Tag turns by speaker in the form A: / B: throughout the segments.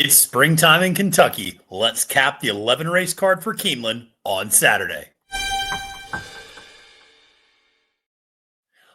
A: It's springtime in Kentucky. Let's cap the 11 race card for Keeneland on Saturday.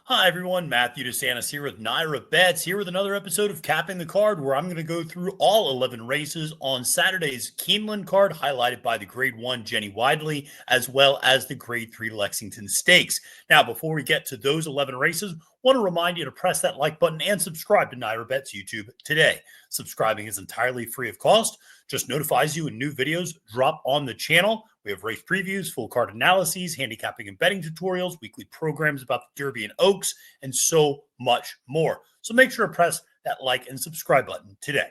A: Hi everyone, Matthew DeSantis here with NYRA Bets, here with another episode of Capping the Card, where I'm going to go through all 11 races on Saturday's Keeneland card, highlighted by the Grade 1 Jenny Wiley, as well as the Grade 3 Lexington Stakes. Now, before we get to those 11 races, I want to remind you to press that like button and subscribe to NYRA Bets YouTube today. Subscribing is entirely free of cost, just notifies you when new videos drop on the channel. We have race previews, full card analyses, handicapping and betting tutorials, weekly programs about the Derby and Oaks, and so much more. So make sure to press that like and subscribe button today.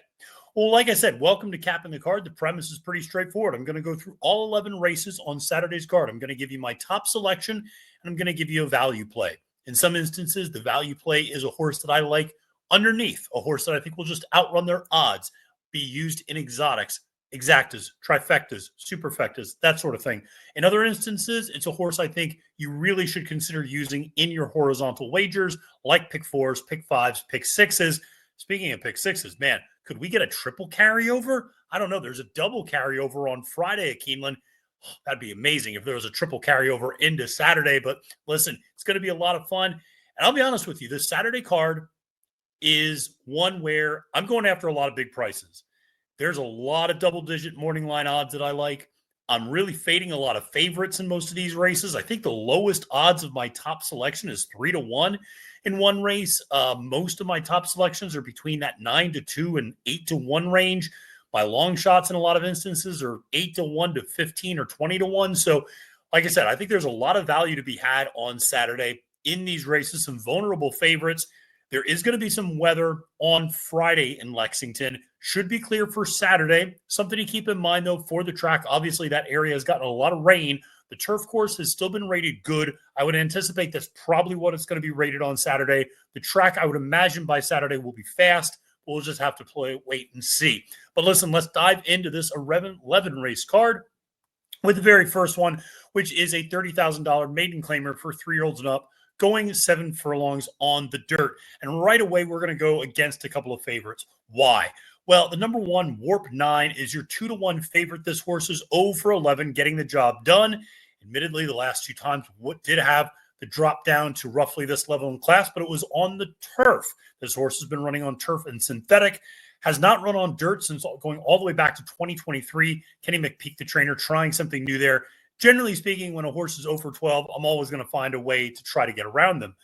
A: Well, like I said, welcome to Capping the Card. The premise is pretty straightforward. I'm going to go through all 11 races on Saturday's card. I'm going to give you my top selection, and I'm going to give you a value play. In some instances, the value play is a horse that I like underneath, a horse that I think will just outrun their odds, be used in exotics, exactas, trifectas, superfectas, that sort of thing. In other instances, it's a horse I think you really should consider using in your horizontal wagers, like pick fours, pick fives, pick sixes. Speaking of pick sixes, man, could we get a triple carryover? I don't know. There's a double carryover on Friday at Keeneland. That'd be amazing if there was a triple carryover into Saturday. But listen, it's going to be a lot of fun. And I'll be honest with you, this Saturday card is one where I'm going after a lot of big prices. There's a lot of double-digit morning line odds that I like. I'm really fading a lot of favorites in most of these races. I think the lowest odds of my top selection is 3-1 in one race. Most of my top selections are between that 9-2 and 8-1 range. My long shots in a lot of instances are 8-1 to 15 or 20-1. So, like I said, I think there's a lot of value to be had on Saturday in these races, some vulnerable favorites. There is going to be some weather on Friday in Lexington. Should be clear for Saturday. Something to keep in mind, though, for the track. Obviously, that area has gotten a lot of rain. The turf course has still been rated good. I would anticipate that's probably what it's going to be rated on Saturday. The track, I would imagine by Saturday, will be fast. We'll just have to wait and see. But listen, let's dive into this 11 race card with the very first one, which is a $30,000 maiden claimer for 3-year-olds and up, going 7 furlongs on the dirt. And right away, we're going to go against a couple of favorites. Why? Well, the number one, Warp 9, is your 2-1 favorite. This horse is 0 for 11, getting the job done. Admittedly, the last 2 times did have the drop down to roughly this level in class, but it was on the turf. This horse has been running on turf and synthetic, has not run on dirt since going all the way back to 2023. Kenny McPeak, the trainer, trying something new there. Generally speaking, when a horse is 0 for 12, I'm always going to find a way to try to get around them.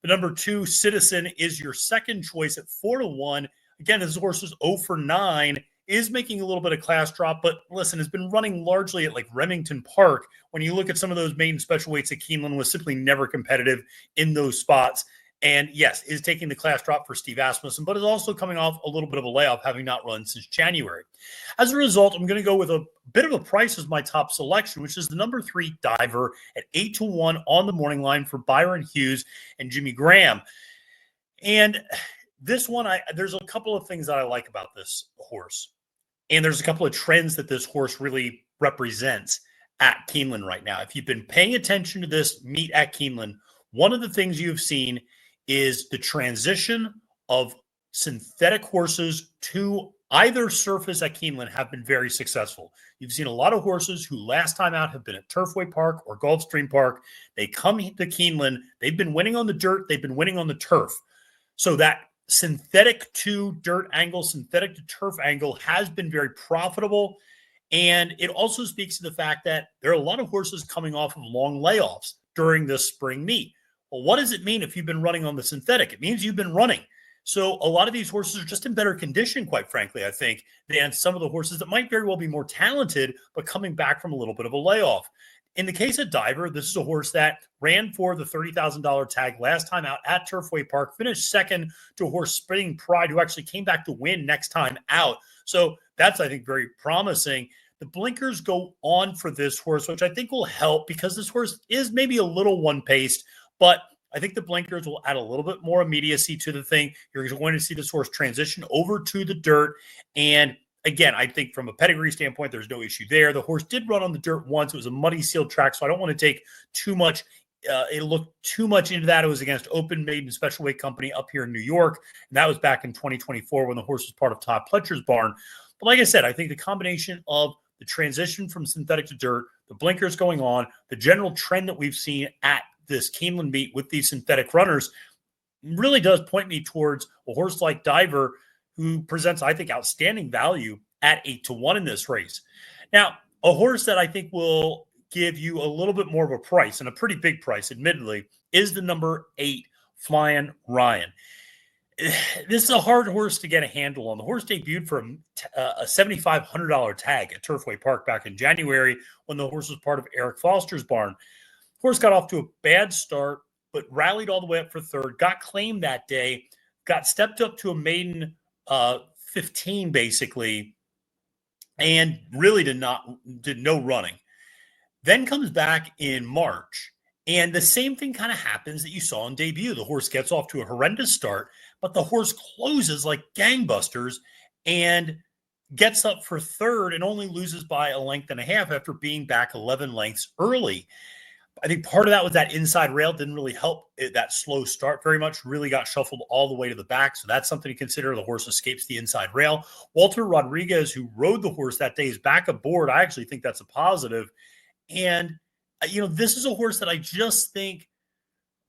A: The number 2, Citizen, is your second choice at 4-1. Again, this horse is 0 for 9, is making a little bit of class drop, but listen, has been running largely at like Remington Park. When you look at some of those maiden special weights at Keeneland, was simply never competitive in those spots. And yes, is taking the class drop for Steve Asmussen, but is also coming off a little bit of a layoff, having not run since January. As a result, I'm going to go with a bit of a price as my top selection, which is the number 3, Diver, at 8-1 on the morning line for Byron Hughes and Jimmy Graham. And this one, there's a couple of things that I like about this horse. And there's a couple of trends that this horse really represents at Keeneland right now. If you've been paying attention to this meet at Keeneland, one of the things you've seen is the transition of synthetic horses to either surface at Keeneland have been very successful. You've seen a lot of horses who last time out have been at Turfway Park or Gulfstream Park. They come to Keeneland. They've been winning on the dirt. They've been winning on the turf. So that synthetic to dirt angle, synthetic to turf angle has been very profitable. And it also speaks to the fact that there are a lot of horses coming off of long layoffs during this spring meet. Well, what does it mean if you've been running on the synthetic? It means you've been running. So a lot of these horses are just in better condition, quite frankly, I think, than some of the horses that might very well be more talented, but coming back from a little bit of a layoff. In the case of Diver, this is a horse that ran for the $30,000 tag last time out at Turfway Park, finished second to a horse, Spring Pride, who actually came back to win next time out. So that's, I think, very promising. The blinkers go on for this horse, which I think will help because this horse is maybe a little one-paced, but I think the blinkers will add a little bit more immediacy to the thing. You're going to see this horse transition over to the dirt. And again, I think from a pedigree standpoint, there's no issue there. The horse did run on the dirt once. It was a muddy sealed track, so I don't want to take too much it looked too much into that. It was against Open Maiden Special Weight Company up here in New York, and that was back in 2024 when the horse was part of Todd Pletcher's barn. But like I said, I think the combination of the transition from synthetic to dirt, the blinkers going on, the general trend that we've seen at this Keeneland meet with these synthetic runners really does point me towards a horse like Diver, who presents, I think, outstanding value at 8-1 in this race. Now, a horse that I think will give you a little bit more of a price, and a pretty big price, admittedly, is the number 8, Flying Ryan. This is a hard horse to get a handle on. The horse debuted for a $7,500 tag at Turfway Park back in January when the horse was part of Eric Foster's barn. Horse got off to a bad start, but rallied all the way up for third, got claimed that day, got stepped up to a maiden 15 basically, and really did no running. Then comes back in March, and the same thing kind of happens that you saw in debut. The horse gets off to a horrendous start, but the horse closes like gangbusters and gets up for third and only loses by a length and a half after being back 11 lengths early. I think part of that was that inside rail didn't really help that slow start very much, really got shuffled all the way to the back. So that's something to consider. The horse escapes the inside rail. Walter Rodriguez, who rode the horse that day, is back aboard. I actually think that's a positive. And, this is a horse that I just think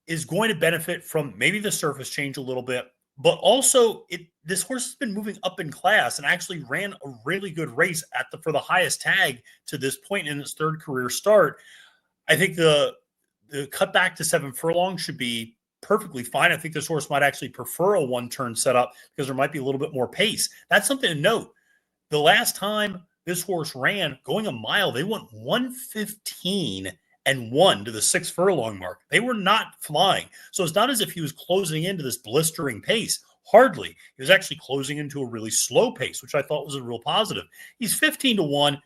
A: is going to benefit from maybe the surface change a little bit, but also this horse has been moving up in class and actually ran a really good race for the highest tag to this point in its third career start. I think the cut back to 7 furlongs should be perfectly fine. I think this horse might actually prefer a one-turn setup because there might be a little bit more pace. That's something to note. The last time this horse ran going a mile, they went 1:15 and 1 to the 6 furlong mark. They were not flying. So it's not as if he was closing into this blistering pace. Hardly. He was actually closing into a really slow pace, which I thought was a real positive. He's 15-1.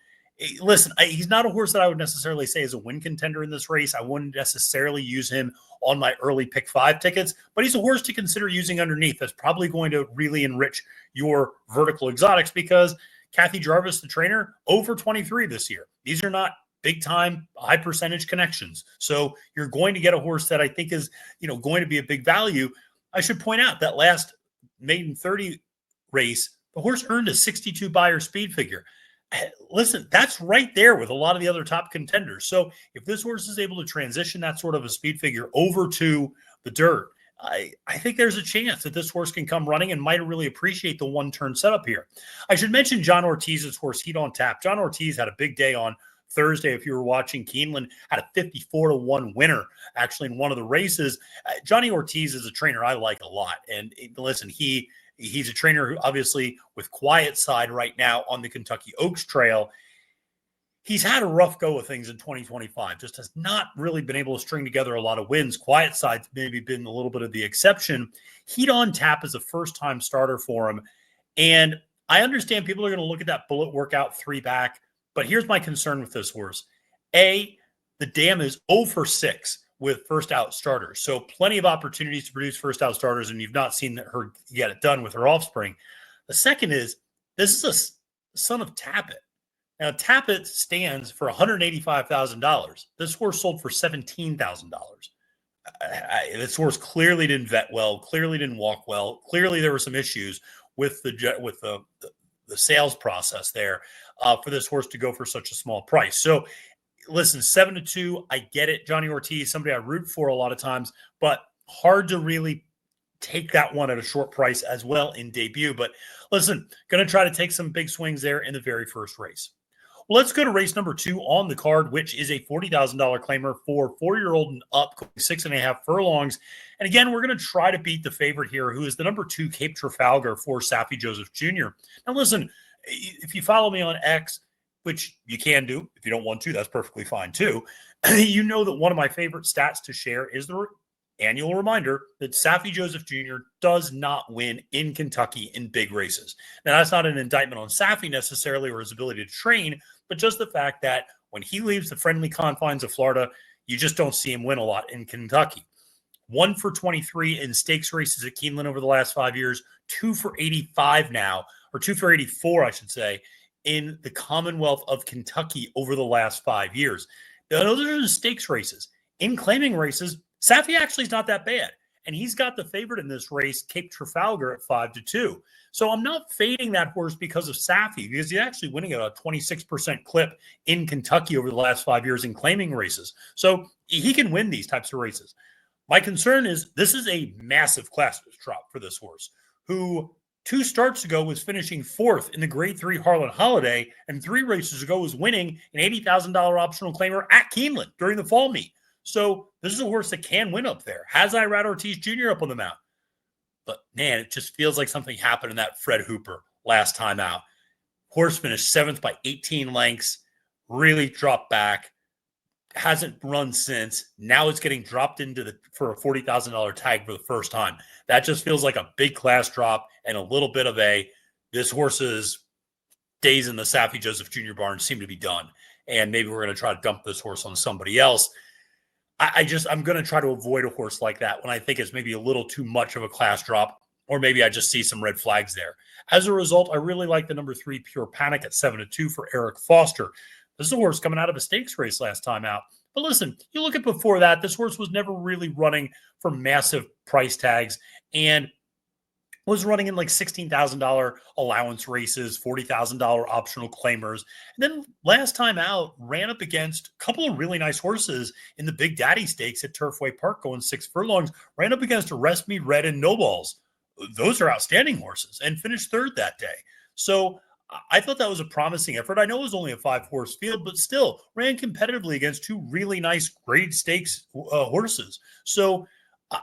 A: Listen, he's not a horse that I would necessarily say is a win contender in this race. I wouldn't necessarily use him on my early pick 5 tickets, but he's a horse to consider using underneath. That's probably going to really enrich your vertical exotics because Kathy Jarvis, the trainer, 0-23 this year. These are not big-time, high-percentage connections. So you're going to get a horse that I think is, going to be a big value. I should point out that last maiden 30 race, the horse earned a 62 buyer speed figure. Listen, that's right there with a lot of the other top contenders. So if this horse is able to transition that sort of a speed figure over to the dirt, I think there's a chance that this horse can come running and might really appreciate the one-turn setup here. I should mention John Ortiz's horse, Heat on Tap. John Ortiz had a big day on Thursday. If you were watching, Keeneland had a 54-1 winner actually in one of the races. Johnny Ortiz is a trainer I like a lot. And listen, he's a trainer who obviously with Quiet Side right now on the Kentucky Oaks Trail. He's had a rough go of things in 2025, just has not really been able to string together a lot of wins. Quiet Side's maybe been a little bit of the exception. Heat on Tap is a first-time starter for him. And I understand people are going to look at that bullet workout 3 back, but here's my concern with this horse. A, the dam is 0-for-6 with first-out starters. So plenty of opportunities to produce first-out starters, and you've not seen her get it done with her offspring. The second is, this is a son of Tappet. Now, Tappet stands for $185,000. This horse sold for $17,000. This horse clearly didn't vet well, clearly didn't walk well. Clearly, there were some issues with the sales process there for this horse to go for such a small price. So, listen, 7-2, I get it. Johnny Ortiz, somebody I root for a lot of times, but hard to really take that one at a short price as well in debut. But listen, going to try to take some big swings there in the very first race. Well, let's go to race number 2 on the card, which is a $40,000 claimer for 4-year-old and up, going 6.5 furlongs. And again, we're going to try to beat the favorite here, who is the number 2 Cape Trafalgar for Saffie Joseph Jr. Now, listen, if you follow me on X, which you can do, if you don't want to, that's perfectly fine too. You know that one of my favorite stats to share is the annual reminder that Saffie Joseph Jr. does not win in Kentucky in big races. Now, that's not an indictment on Saffie necessarily or his ability to train, but just the fact that when he leaves the friendly confines of Florida, you just don't see him win a lot in Kentucky. 1 for 23 in stakes races at Keeneland over the last 5 years, 2 for 85 now, or 2 for 84, I should say, in the Commonwealth of Kentucky over the last 5 years. Now, those are the stakes races. in claiming races, Safi actually is not that bad. And he's got the favorite in this race, Cape Trafalgar, at 5-2. So I'm not fading that horse because of Safi, because he's actually winning at a 26% clip in Kentucky over the last 5 years in claiming races. So he can win these types of races. My concern is this is a massive class drop for this horse, who 2 starts ago was finishing 4th in the Grade 3 Harlan Holiday, and 3 races ago was winning an $80,000 optional claimer at Keeneland during the fall meet. So this is a horse that can win up there. Has Irad Ortiz Jr. up on the mount. But, man, it just feels like something happened in that Fred Hooper last time out. Horse finished 7th by 18 lengths, really dropped back, hasn't run since. Now it's getting dropped for a $40,000 tag for the first time. That just feels like a big class drop and a little bit of this horse's days in the Safi Joseph Jr. barn seem to be done. And maybe we're going to try to dump this horse on somebody else. I'm going to try to avoid a horse like that when I think it's maybe a little too much of a class drop, or maybe I just see some red flags there. As a result, I really like the number 3 Pure Panic at 7-2 for Eric Foster. This is a horse coming out of a stakes race last time out. But listen, you look at before that, this horse was never really running for massive price tags and was running in like $16,000 allowance races, $40,000 optional claimers. And then last time out, ran up against a couple of really nice horses in the Big Daddy Stakes at Turfway Park going 6 furlongs, ran up against Arrest Me Red and No Balls. Those are outstanding horses and finished 3rd that day. So I thought that was a promising effort. I know it was only a 5-horse field, but still ran competitively against 2 really nice grade stakes horses. So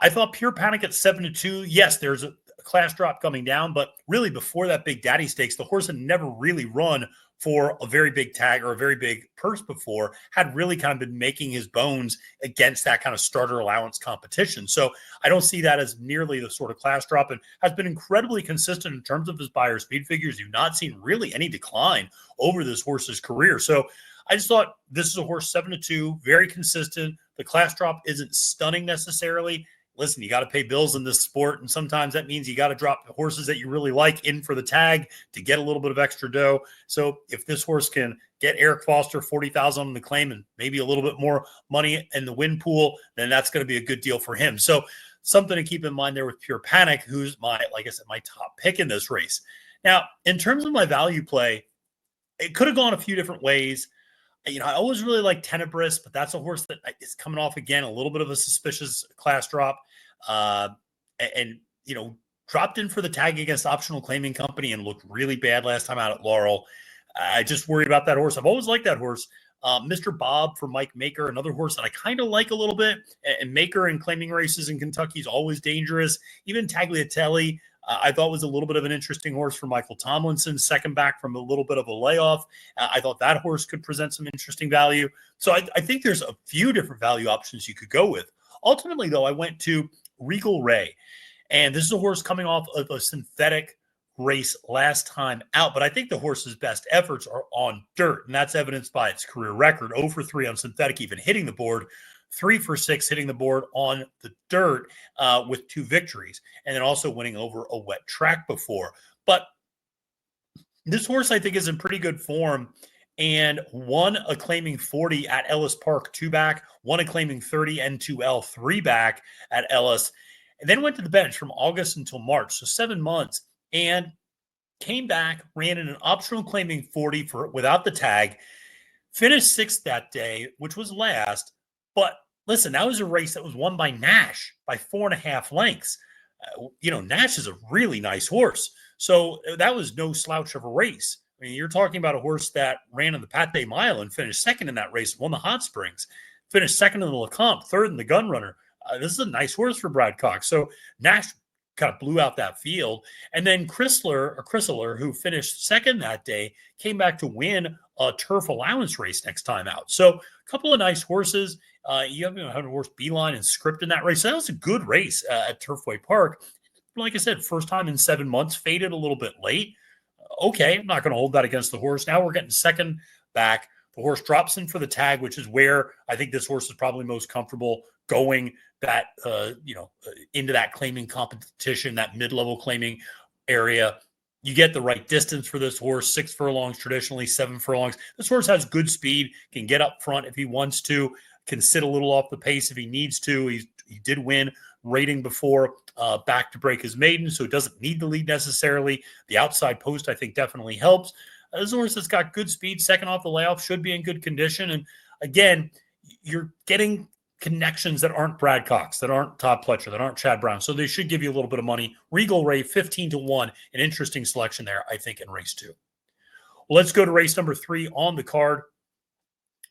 A: I thought Pure Panic at 7-2. Yes, there's a class drop coming down, but really before that Big Daddy Stakes, the horse had never really run for a very big tag or a very big purse before, had really kind of been making his bones against that kind of starter allowance competition. So I don't see that as nearly the sort of class drop, and has been incredibly consistent in terms of his buyer speed figures. You've not seen really any decline over this horse's career. So I just thought this is a horse 7-2, very consistent. The class drop isn't stunning necessarily. Listen, you got to pay bills in this sport, and sometimes that means you got to drop horses that you really like in for the tag to get a little bit of extra dough. So if this horse can get Eric Foster $40,000 on the claim and maybe a little bit more money in the win pool, then that's going to be a good deal for him. So something to keep in mind there with Pure Panic, who's my top pick in this race. Now, in terms of my value play, it could have gone a few different ways. I always really like Tenebris, but that's a horse that is coming off again a little bit of a suspicious class drop, and dropped in for the tag against Optional Claiming Company and looked really bad last time out at Laurel. I just worry about that horse. I've always liked that horse. Mr. Bob for Mike Maker, another horse that I kind of like a little bit. And Maker in claiming races in Kentucky is always dangerous. Even Tagliatelle, I thought was a little bit of an interesting horse for Michael Tomlinson, second back from a little bit of a layoff. I thought that horse could present some interesting value. So I think there's a few different value options you could go with. Ultimately, though, I went to Regal Ray. And this is a horse coming off of a synthetic race last time out. But I think the horse's best efforts are on dirt. And that's evidenced by its career record. 0 for 3 on synthetic, even hitting the board. 3 for 6 hitting the board on the dirt with 2 victories, and then also winning over a wet track before. But this horse, I think, is in pretty good form and won a claiming 40 at Ellis Park 2-back, won a claiming 30 N2L 3-back at Ellis, and then went to the bench from August until March, so 7 months, and came back, ran in an optional claiming 40 without the tag, finished 6th that day, which was last. But listen, that was a race that was won by Nash by 4.5 lengths. Nash is a really nice horse. So that was no slouch of a race. I mean, you're talking about a horse that ran in the Pate Mile and finished 2nd in that race, won the Hot Springs, finished 2nd in the LeCompte, 3rd in the Gun Runner. This is a nice horse for Brad Cox. So Nash kind of blew out that field. And then Chrysler, who finished 2nd that day, came back to win a turf allowance race next time out. So a couple of nice horses. You have a horse Beeline and Script in that race. So that was a good race at Turfway Park. Like I said, first time in 7 months, faded a little bit late. Okay, I'm not going to hold that against the horse. Now we're getting second back. The horse drops in for the tag, which is where I think this horse is probably most comfortable going that, into that claiming competition, that mid-level claiming area. You get the right distance for this horse, 6 furlongs, traditionally 7 furlongs. This horse has good speed, can get up front if he wants to, can sit a little off the pace if he needs to. He did win rating before back to break his maiden, so it doesn't need the lead necessarily. The outside post, I think, definitely helps. This is a horse that's got good speed, second off the layoff, should be in good condition. And again, you're getting connections that aren't Brad Cox, that aren't Todd Pletcher, that aren't Chad Brown. So they should give you a little bit of money. Regal Ray, 15-1, an interesting selection there, I think, in race 2. Well, let's go to race number 3 on the card,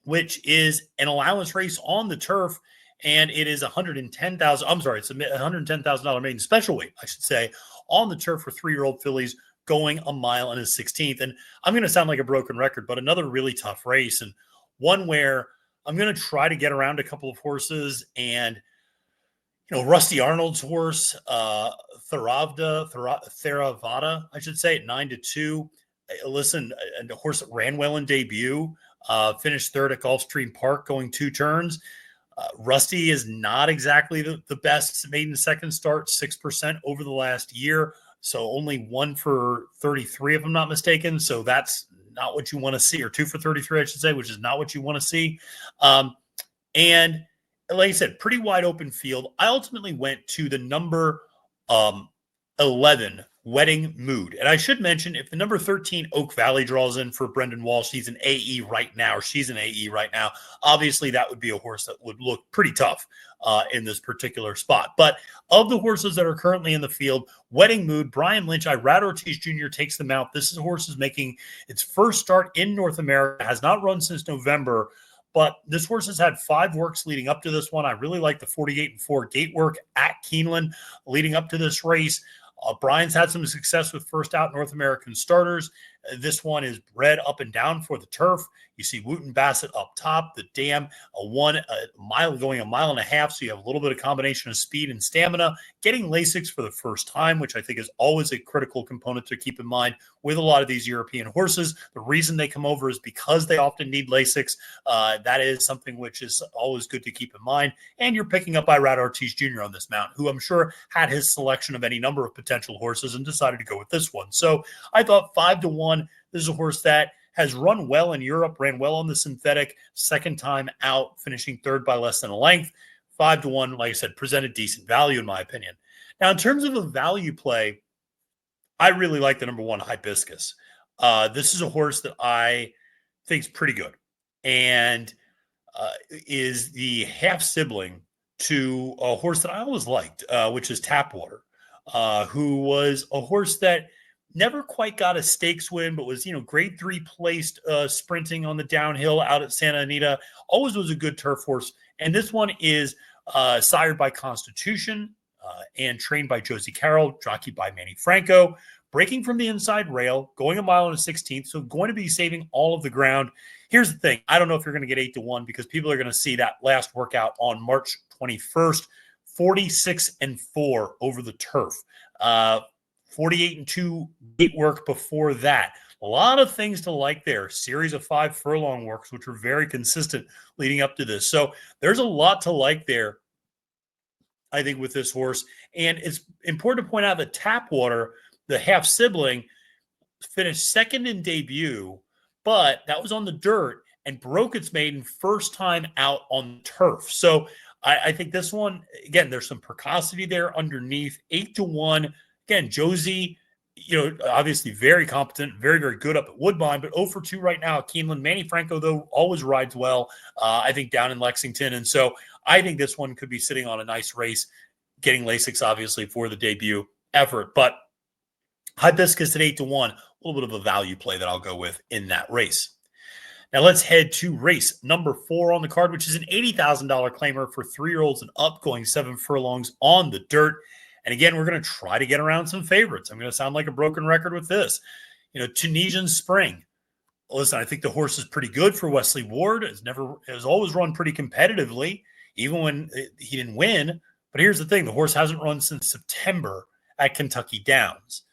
A: which is an allowance race on the turf. And it is $110,000. I'm sorry, it's a $110,000 maiden special weight, I should say, on the turf for 3-year-old fillies going a mile and a 16th. And I'm going to sound like a broken record, but another really tough race, and one where I'm going to try to get around a couple of horses. And Rusty Arnold's horse, Theravada, I should say, at 9-2. Listen, a horse that ran well in debut, finished third at Gulfstream Park, going 2 turns. Rusty is not exactly the best maiden second start, 6% over the last year. So only 1 for 33, if I'm not mistaken. So that's not what you want to see, or 2 for 33, I should say, which is not what you want to see. And like I said, pretty wide open field. I ultimately went to the number 11, Wedding Mood. And I should mention, if the number 13 Oak Valley draws in for Brendan Walsh, he's an AE right now, or she's an AE right now. Obviously, that would be a horse that would look pretty tough in this particular spot. But of the horses that are currently in the field, Wedding Mood, Brian Lynch, Irad Ortiz Jr. takes them out. This is a horse is making its first start in North America, has not run since November. But this horse has had 5 works leading up to this one. I really like the 48-4 gate work at Keeneland leading up to this race. Brian's had some success with first out North American starters. This one is bred up and down for the turf. You see Wooten Bassett up top, the dam, a mile going a mile and a half. So you have a little bit of combination of speed and stamina. Getting Lasix for the first time, which I think is always a critical component to keep in mind with a lot of these European horses. The reason they come over is because they often need Lasix. That is something which is always good to keep in mind. And you're picking up Irad Ortiz Jr. on this mount, who I'm sure had his selection of any number of potential horses and decided to go with this one. So I thought 5-1. This is a horse that has run well in Europe, ran well on the synthetic, second time out, finishing third by less than a length. 5-1, like I said, presented decent value in my opinion. Now, in terms of a value play, I really like the number 1 Hibiscus. This is a horse that I think is pretty good, and is the half sibling to a horse that I always liked, which is Tapwater, who was a horse that never quite got a stakes win, but was, grade 3 placed sprinting on the downhill out at Santa Anita. Always was a good turf horse. And this one is sired by Constitution and trained by Josie Carroll, jockeyed by Manny Franco, breaking from the inside rail, going a mile and a 16th. So going to be saving all of the ground. Here's the thing. I don't know if you're going to get 8-1 because people are going to see that last workout on March 21st, 46-4 over the turf. 48-2 gate work before that. A lot of things to like there. Series of 5 furlong works, which were very consistent leading up to this. So there's a lot to like there, I think, with this horse. And it's important to point out that Tapwater, the half sibling, finished second in debut, but that was on the dirt and broke its maiden first time out on turf. So I think this one, again, there's some precocity there underneath. 8-1. Again, Josie, obviously very competent, very, very good up at Woodbine, but 0-2 right now at Keeneland. Manny Franco, though, always rides well, I think, down in Lexington. And so I think this one could be sitting on a nice race, getting Lasix, obviously, for the debut effort. But Hibiscus at 8-1, a little bit of a value play that I'll go with in that race. Now let's head to race number 4 on the card, which is an $80,000 claimer for 3-year-olds and up, going 7 furlongs on the dirt. And again, we're going to try to get around some favorites. I'm going to sound like a broken record with this. Tunisian Spring. Listen, I think the horse is pretty good for Wesley Ward. Has always run pretty competitively, even when he didn't win. But here's the thing. The horse hasn't run since September at Kentucky Downs.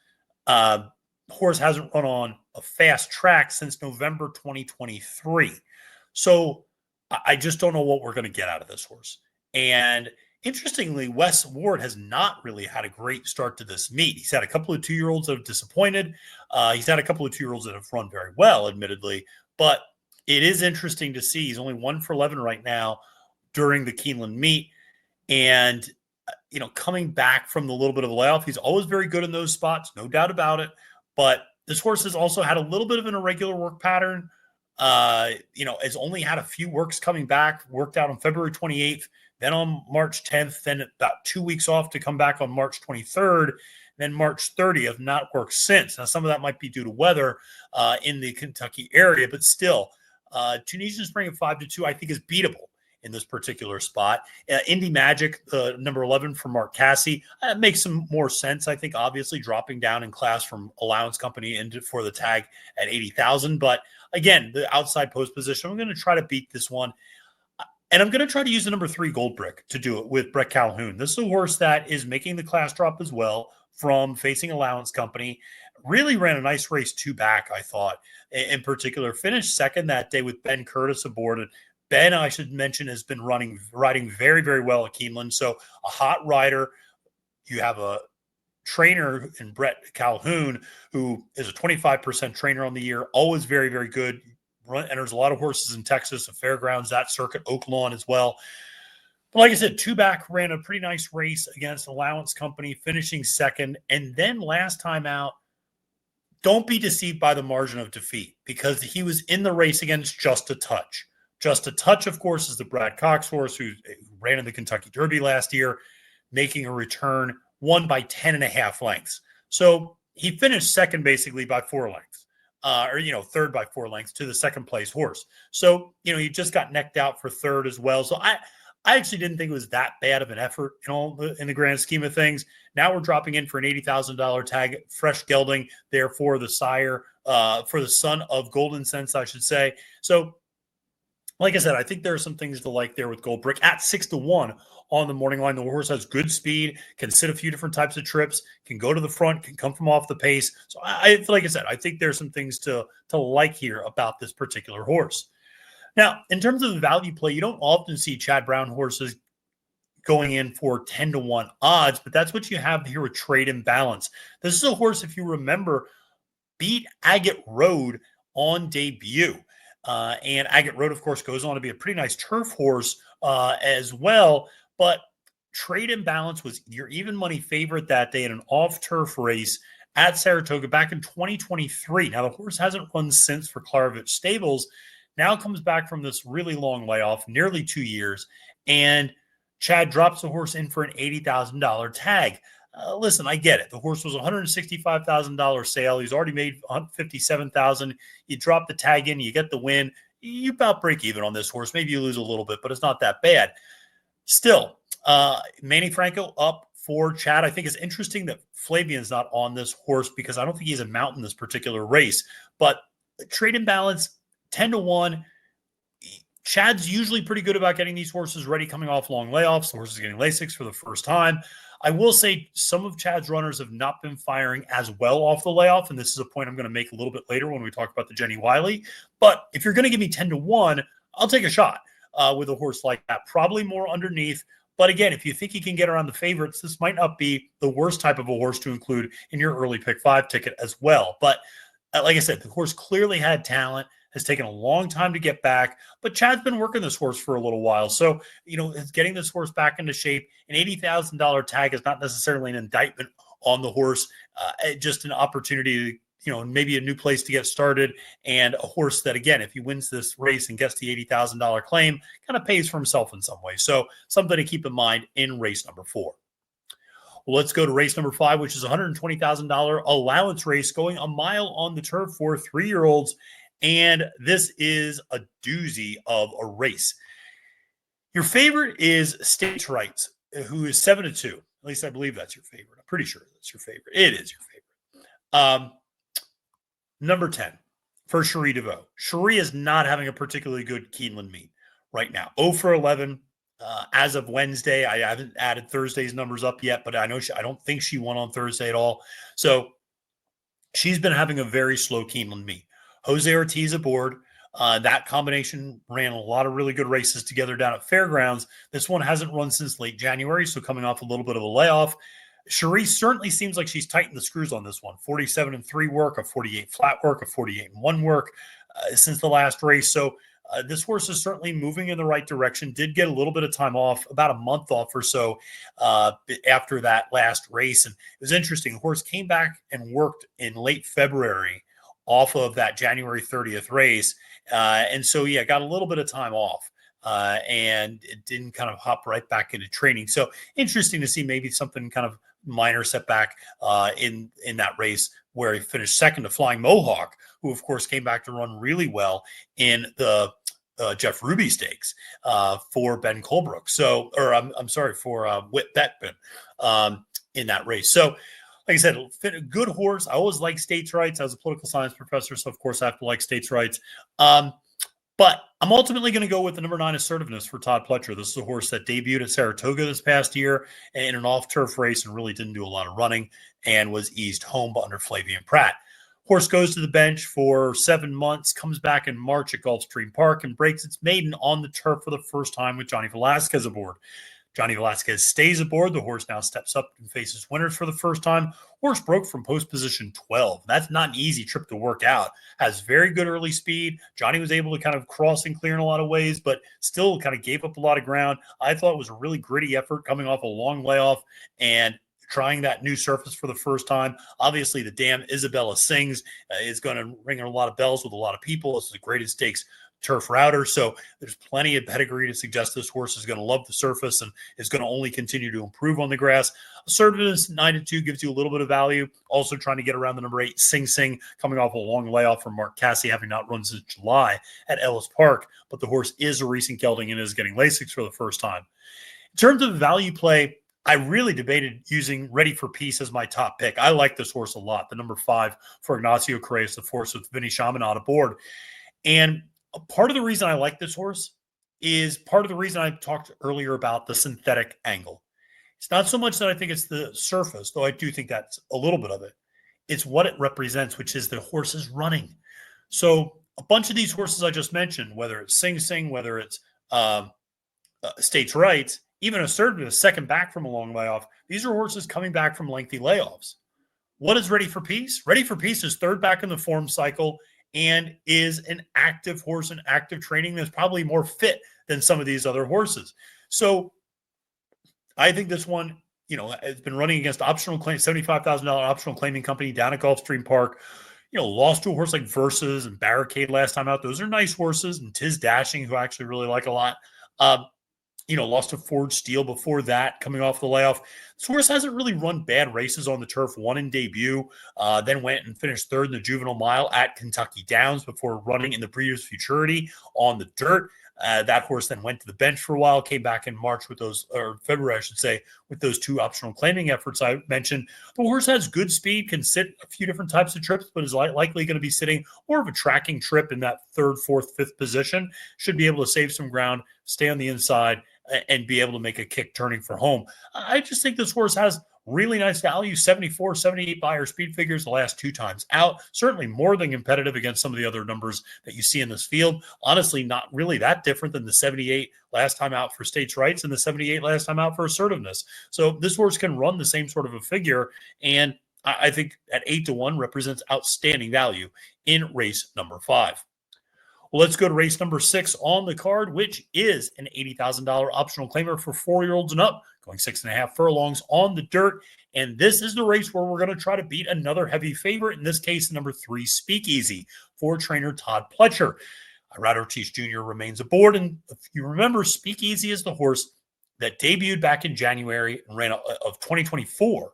A: The horse hasn't run on a fast track since November 2023. So I just don't know what we're going to get out of this horse. And interestingly, Wes Ward has not really had a great start to this meet. He's had a couple of 2-year-olds that have disappointed. He's had a couple of 2-year-olds that have run very well, admittedly. But it is interesting to see. He's only 1 for 11 right now during the Keeneland meet. And, coming back from the little bit of a layoff, he's always very good in those spots, no doubt about it. But this horse has also had a little bit of an irregular work pattern. Has only had a few works coming back, worked out on February 28th, then on March 10th, then about 2 weeks off to come back on March 23rd, then March 30th, not worked since. Now, some of that might be due to weather in the Kentucky area, but still, Tunisian Spring at 5-2, I think, is beatable in this particular spot. Indy Magic, number 11 for Mark Cassie, makes some more sense, I think, obviously dropping down in class from Allowance Company into for the tag at 80,000. But again, the outside post position, I'm going to try to beat this one. And I'm going to try to use the number 3 Gold Brick to do it with Brett Calhoun. This is a horse that is making the class drop as well from facing Allowance Company. Really ran a nice race 2 back, I thought. In particular, finished second that day with Ben Curtis aboard. And Ben, I should mention, has been riding very, very well at Keeneland. So a hot rider. You have a trainer in Brett Calhoun, who is a 25% trainer on the year, always very, very good. Enters a lot of horses in Texas, the fairgrounds, that circuit, Oaklawn as well. But like I said, 2 back, ran a pretty nice race against Allowance Company, finishing second. And then last time out, don't be deceived by the margin of defeat, because he was in the race against Just a Touch. Just a Touch, of course, is the Brad Cox horse who ran in the Kentucky Derby last year, making a return, won by 10.5 lengths. So he finished second basically by 4 lengths, third by 4 lengths to the second place horse. So, he just got necked out for third as well. So I actually didn't think it was that bad of an effort in the grand scheme of things. Now we're dropping in for an $80,000 tag, fresh gelding there for the sire, for the son of Golden Sense, I should say. So, like I said, I think there are some things to like there with Gold Brick at 6-1 on the morning line. The horse has good speed, can sit a few different types of trips, can go to the front, can come from off the pace. So like I said, I think there's some things to like here about this particular horse. Now, in terms of the value play, you don't often see Chad Brown horses going in for 10-1 odds, but that's what you have here with Trade and Balance. This is a horse, if you remember, beat Agate Road on debut. And Agate Road, of course, goes on to be a pretty nice turf horse as well. But Trade and Balance was your even money favorite that day in an off-turf race at Saratoga back in 2023. Now, the horse hasn't run since for Klarovich Stables. Now comes back from this really long layoff, nearly 2 years, and Chad drops the horse in for an $80,000 tag. Listen, I get it. The horse was a $165,000 sale. He's already made $57,000. You drop the tag in, you get the win. You about break even on this horse. Maybe you lose a little bit, but it's not that bad. Still, Manny Franco up for Chad. I think it's interesting that Flavian's not on this horse because I don't think he's a mount in this particular race. But Trade and Balance, 10-1. Chad's usually pretty good about getting these horses ready coming off long layoffs. The horse is getting Lasix for the first time. I will say some of Chad's runners have not been firing as well off the layoff, and this is a point I'm going to make a little bit later when we talk about the Jenny Wiley. But if you're going to give me 10-1, I'll take a shot with a horse like that, probably more underneath. But again, if you think he can get around the favorites, this might not be the worst type of a horse to include in your early pick 5 ticket as well. But like I said, the horse clearly had talent, has taken a long time to get back, but Chad's been working this horse for a little while. So, getting this horse back into shape, an $80,000 tag is not necessarily an indictment on the horse, just an opportunity to, maybe a new place to get started, and a horse that, again, if he wins this race and gets the $80,000 claim, kind of pays for himself in some way. So something to keep in mind in race number 4. Well, let's go to race number 5, which is a $120,000 allowance race going a mile on the turf for 3-year-olds. And this is a doozy of a race. Your favorite is States' Rights, who is 7-2. At least I believe that's your favorite. I'm pretty sure that's your favorite. It is your favorite. Number 10 for Cherie DeVoe. Cherie is not having a particularly good Keeneland meet right now. 0 for 11 as of Wednesday. I haven't added Thursday's numbers up yet, but I don't think she won on Thursday at all. So she's been having a very slow Keeneland meet. Jose Ortiz aboard. That combination ran a lot of really good races together down at Fairgrounds. This one hasn't run since late January, so coming off a little bit of a layoff. Cherie certainly seems like she's tightened the screws on this one. 47-3 work, a 48 flat work, a 48-1 work since the last race. So This horse is certainly moving in the right direction. Did get a little bit of time off, about a month off or so after that last race. And it was interesting. The horse came back and worked in late February off of that January 30th race. And so, yeah, got a little bit of time off. And it didn't kind of hop right back into training. So interesting to see maybe something kind of minor setback in that race where he finished second to Flying Mohawk, who of course came back to run really well in the Jeff Ruby Stakes for Ben Colebrook. So, or I'm sorry, for Whit Beckman in that race. So, like I said, a good horse. I always like states' rights. I was a political science professor, so of course I have to like states' rights. But I'm ultimately going to go with the number 9 Assertiveness for Todd Pletcher. This is a horse that debuted at Saratoga this past year in an off-turf race and really didn't do a lot of running and was eased home under Flavian Pratt. Horse goes to the bench for 7 months, comes back in March at Gulfstream Park and breaks its maiden on the turf for the first time with Johnny Velazquez aboard. Johnny Velazquez stays aboard. The horse now steps up and faces winners for the first time. Horse broke from post position 12. That's not an easy trip to work out. Has very good early speed. Johnny was able to kind of cross and clear in a lot of ways, but still kind of gave up a lot of ground. I thought it was a really gritty effort coming off a long layoff and trying that new surface for the first time. Obviously, the dam Isabella Sings is going to ring a lot of bells with a lot of people. This is the greatest stakes turf router. So there's plenty of pedigree to suggest this horse is going to love the surface and is going to only continue to improve on the grass. Assertiveness 9-2 gives you a little bit of value. Also trying to get around the number 8 Sing Sing, coming off a long layoff from Mark Casse, having not run since July at Ellis Park. But the horse is a recent gelding and is getting Lasix for the first time. In terms of value play, I really debated using Ready for Peace as my top pick. I like this horse a lot. The number 5 for Ignacio Correas, the force with Vinny Chaminade aboard. And part of the reason I like this horse is part of the reason I talked earlier about the synthetic angle. It's not so much that I think it's the surface, though I do think that's a little bit of it. It's what it represents, which is the horse is running. So a bunch of these horses I just mentioned, whether it's Sing Sing, whether it's States' Rights, even Assertiveness, second back from a long layoff, these are horses coming back from lengthy layoffs. What is Ready for Peace? Ready for Peace is third back in the form cycle and is an active horse in active training that's probably more fit than some of these other horses. So I think this one, has been running against optional claim, $75,000 optional claiming company down at Gulfstream Park. Lost to a horse like Versus and Barricade last time out. Those are nice horses. And Tiz Dashing, who I actually really like a lot. Lost to Ford Steel before that, coming off the layoff. This horse hasn't really run bad races on the turf, won in debut, then went and finished third in the juvenile mile at Kentucky Downs before running in the Breeders' Futurity on the dirt. That horse then went to the bench for a while, came back in March with those, or February, I should say, with those 2 optional claiming efforts I mentioned. The horse has good speed, can sit a few different types of trips, but is likely going to be sitting more of a tracking trip in that 3rd, 4th, 5th position. Should be able to save some ground, stay on the inside, and be able to make a kick turning for home. I just think this horse has really nice value, 74, 78 buyer speed figures the last 2 times out. Certainly more than competitive against some of the other numbers that you see in this field. Honestly, not really that different than the 78 last time out for States' Rights and the 78 last time out for Assertiveness. So this horse can run the same sort of a figure, and I think at 8-1 represents outstanding value in race number 5. Well, let's go to race number 6 on the card, which is an $80,000 optional claimer for 4-year-olds and up, going 6.5 furlongs on the dirt. And this is the race where we're going to try to beat another heavy favorite, in this case, number 3, Speakeasy, for trainer Todd Pletcher. Irad Ortiz Jr. remains aboard. And if you remember, Speakeasy is the horse that debuted back in January and ran of 2024,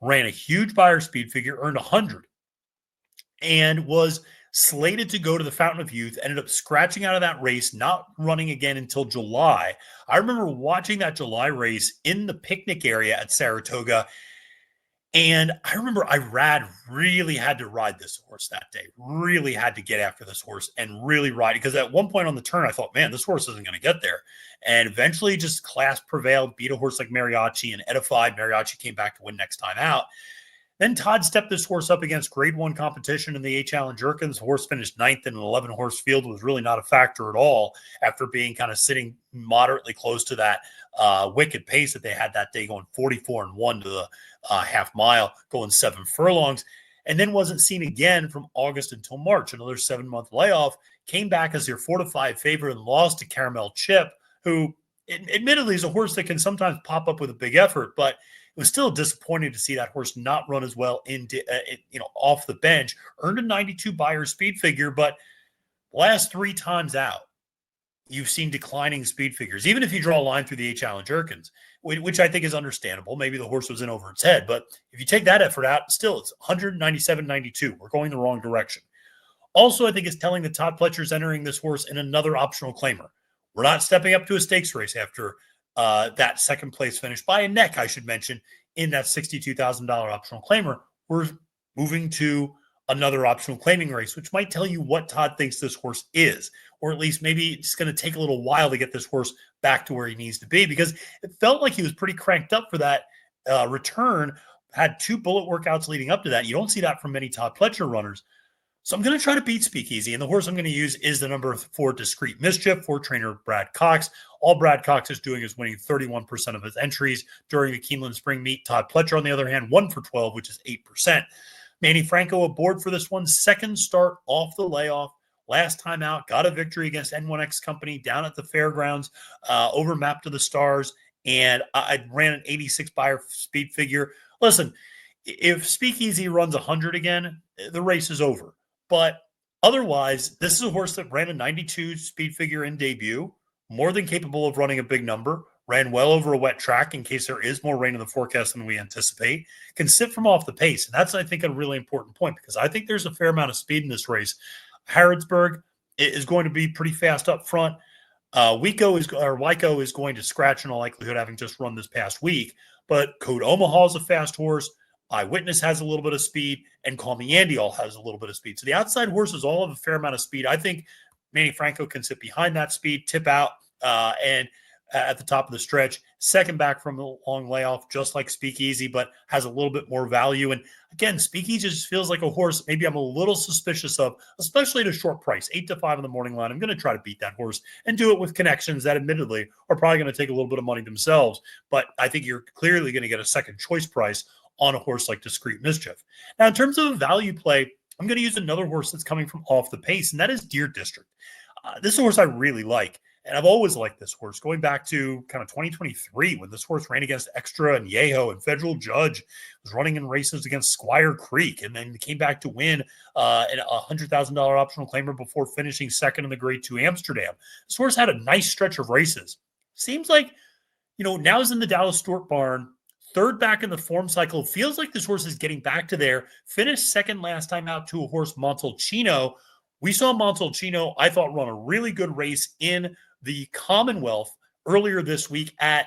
A: ran a huge buyer speed figure, earned 100, and was slated to go to the Fountain of Youth, ended up scratching out of that race, not running again until July. I remember watching that July race in the picnic area at Saratoga, and I remember Irad really had to ride this horse that day, really had to get after this horse and really ride it, because at one point on the turn, I thought, man, this horse isn't going to get there. And eventually just class prevailed, beat a horse like Mariachi and edified. Mariachi came back to win next time out. Then Todd stepped this horse up against grade 1 competition in the A-Challenge Jerkins. The horse finished 9th in an 11-horse field, was really not a factor at all after being kind of sitting moderately close to that wicked pace that they had that day, going 44-1 to the half mile, going 7 furlongs. and then wasn't seen again from August until March, another 7-month layoff, came back as your 4-5 favorite and lost to Caramel Chip, who admittedly is a horse that can sometimes pop up with a big effort, but it was still disappointing to see that horse not run as well off the bench. Earned a 92 Beyer speed figure, but last 3 times out, you've seen declining speed figures, even if you draw a line through the 8-challenge Jerkins, which I think is understandable. Maybe the horse was in over its head, but if you take that effort out, still it's 197.92. We're going the wrong direction. Also, I think it's telling that Todd Pletcher's entering this horse in another optional claimer. We're not stepping up to a stakes race after that second place finish by a neck, I should mention, in that $62,000 optional claimer. We're moving to another optional claiming race, which might tell you what Todd thinks this horse is, or at least maybe it's going to take a little while to get this horse back to where he needs to be, because it felt like he was pretty cranked up for that return, had 2 bullet workouts leading up to that. You don't see that from many Todd Pletcher runners. So I'm going to try to beat Speakeasy, and the horse I'm going to use is the number 4, Discreet Mischief, for trainer Brad Cox. All Brad Cox is doing is winning 31% of his entries during the Keeneland Spring Meet. Todd Pletcher, on the other hand, 1 for 12, which is 8%. Manny Franco aboard for this one. Second start off the layoff. Last time out, got a victory against N1X Company down at the fairgrounds, over Map to the Stars, and I ran an 86 Beyer speed figure. Listen, if Speakeasy runs 100 again, the race is over. But otherwise, this is a horse that ran a 92 speed figure in debut, more than capable of running a big number, ran well over a wet track in case there is more rain in the forecast than we anticipate, can sit from off the pace. And that's, I think, a really important point, because I think there's a fair amount of speed in this race. Harrodsburg is going to be pretty fast up front. Wyco is going to scratch in all likelihood, having just run this past week. But Code Omaha is a fast horse. Eyewitness has a little bit of speed, and Call Me Andy all has a little bit of speed. So the outside horses all have a fair amount of speed. I think Manny Franco can sit behind that speed, tip out, and at the top of the stretch, second back from a long layoff, just like Speakeasy, but has a little bit more value. And again, Speakeasy just feels like a horse maybe I'm a little suspicious of, especially at a short price, 8 to 5 in the morning line. I'm going to try to beat that horse and do it with connections that admittedly are probably going to take a little bit of money themselves. But I think you're clearly going to get a second choice price on a horse like Discreet Mischief. Now, in terms of a value play, I'm going to use another horse that's coming from off the pace, and that is Deer District. This is a horse I really like, and I've always liked this horse, going back to kind of 2023 when this horse ran against Extra and Yeho, and Federal Judge was running in races against Squire Creek, and then came back to win a $100,000 optional claimer before finishing second in the Grade 2 Amsterdam. This horse had a nice stretch of races. Seems like, now is in the Dallas Stewart barn, third back in the form cycle. Feels like this horse is getting back to there. Finished second last time out to a horse, Montalcino. We saw Montalcino, I thought, run a really good race in the Commonwealth earlier this week at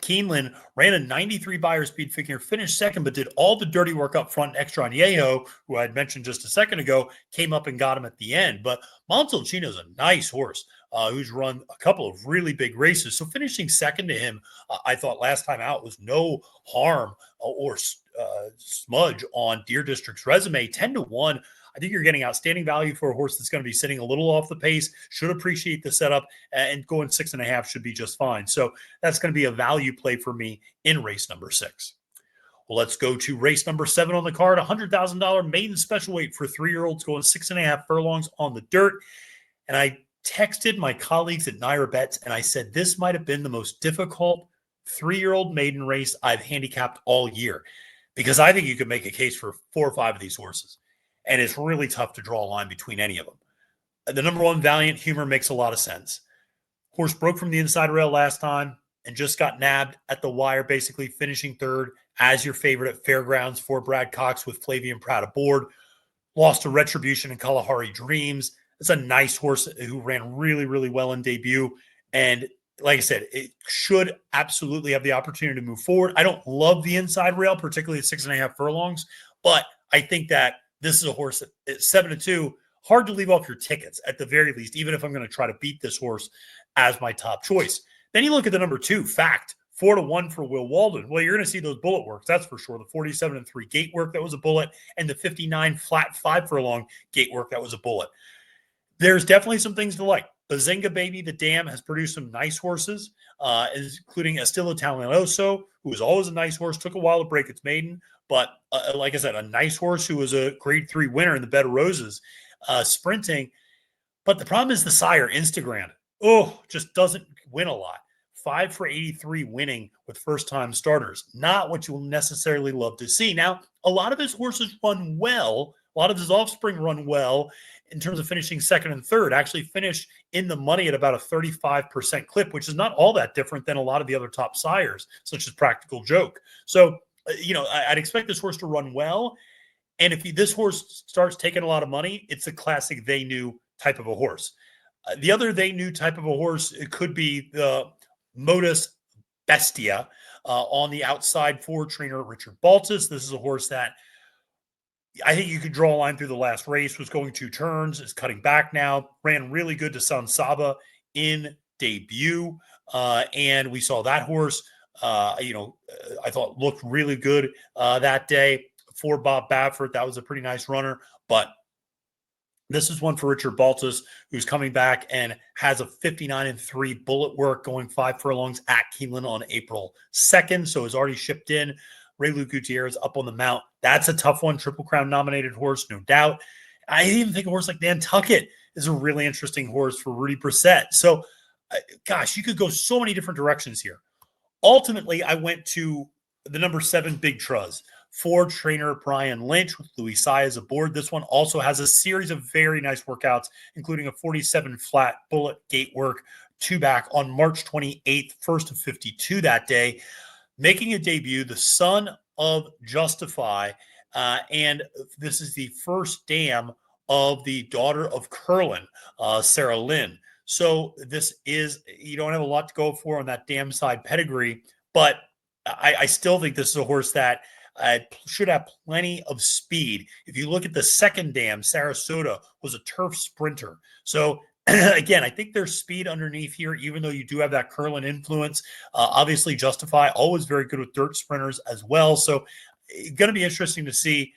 A: Keeneland, ran a 93 Beyer speed figure, finished second, but did all the dirty work up front. Extra on Yeho, who I had mentioned just a second ago, came up and got him at the end. But Montalcino's a nice horse who's run a couple of really big races. So finishing second to him, I thought last time out was no harm or smudge on Deer District's resume. 10-1. I think you're getting outstanding value for a horse that's going to be sitting a little off the pace, should appreciate the setup, and going 6.5 should be just fine. So that's going to be a value play for me in race number 6. Well, let's go to race number 7 on the card, $100,000 maiden special weight for 3-year-olds going 6.5 furlongs on the dirt. And I texted my colleagues at NYRA Bets, and I said this might have been the most difficult 3-year-old maiden race I've handicapped all year, because I think you could make a case for 4 or 5 of these horses. And it's really tough to draw a line between any of them. The number 1, Valiant Humor, makes a lot of sense. Horse broke from the inside rail last time and just got nabbed at the wire, basically finishing third as your favorite at Fairgrounds for Brad Cox with Flavian Pratt aboard. Lost to Retribution and Kalahari Dreams. It's a nice horse who ran really, really well in debut. And like I said, it should absolutely have the opportunity to move forward. I don't love the inside rail, particularly at 6.5 furlongs, but I think that this is a horse that at 7-2, hard to leave off your tickets at the very least, even if I'm going to try to beat this horse as my top choice. Then you look at the number 2, Fact, 4-1 for Will Walden. Well, you're going to see those bullet works, that's for sure. The 47-3 gate work, that was a bullet, and the 59 flat 5 furlong gate work, that was a bullet. There's definitely some things to like. Bazinga Baby, the dam, has produced some nice horses, including Estilo Talanoso, who was always a nice horse, took a while to break its maiden, But like I said, a nice horse who was a grade 3 winner in the Bed of Roses sprinting. But the problem is the sire, Instagram. Oh, just doesn't win a lot. 5 for 83 winning with first-time starters. Not what you will necessarily love to see. Now, a lot of his horses run well. A lot of his offspring run well in terms of finishing second and third. Actually finished in the money at about a 35% clip, which is not all that different than a lot of the other top sires, such as Practical Joke. So, I'd expect this horse to run well. And if this horse starts taking a lot of money, it's a classic They Knew type of a horse. The other They Knew type of a horse, it could be the Modus Bestia on the outside for trainer Richard Baltus. This is a horse that I think you could draw a line through the last race, was going 2 turns, is cutting back now, ran really good to San Saba in debut. And we saw that horse, I thought looked really good that day for Bob Baffert. That was a pretty nice runner, but this is one for Richard Baltus, who's coming back and has a 59-3 bullet work going 5 furlongs at Keeneland on April 2nd. So has already shipped in. Ray Luke Gutierrez up on the mount. That's a tough one. Triple Crown nominated horse, no doubt. I even think a horse like Nantucket is a really interesting horse for Rudy Brissett. So, gosh, you could go so many different directions here. Ultimately, I went to the number 7 Big Truz for trainer Brian Lynch with Louis Saez aboard. This one also has a series of very nice workouts, including a 47 flat bullet gate work 2 back on March 28th, first of 52 that day. Making a debut, the son of Justify, and this is the first dam of the daughter of Curlin, Sarah Lynn. So this is, you don't have a lot to go for on that dam side pedigree, but I still think this is a horse that should have plenty of speed. If you look at the second dam, Sarasota was a turf sprinter. So again, I think there's speed underneath here, even though you do have that Curlin influence. Obviously, Justify, always very good with dirt sprinters as well. So going to be interesting to see.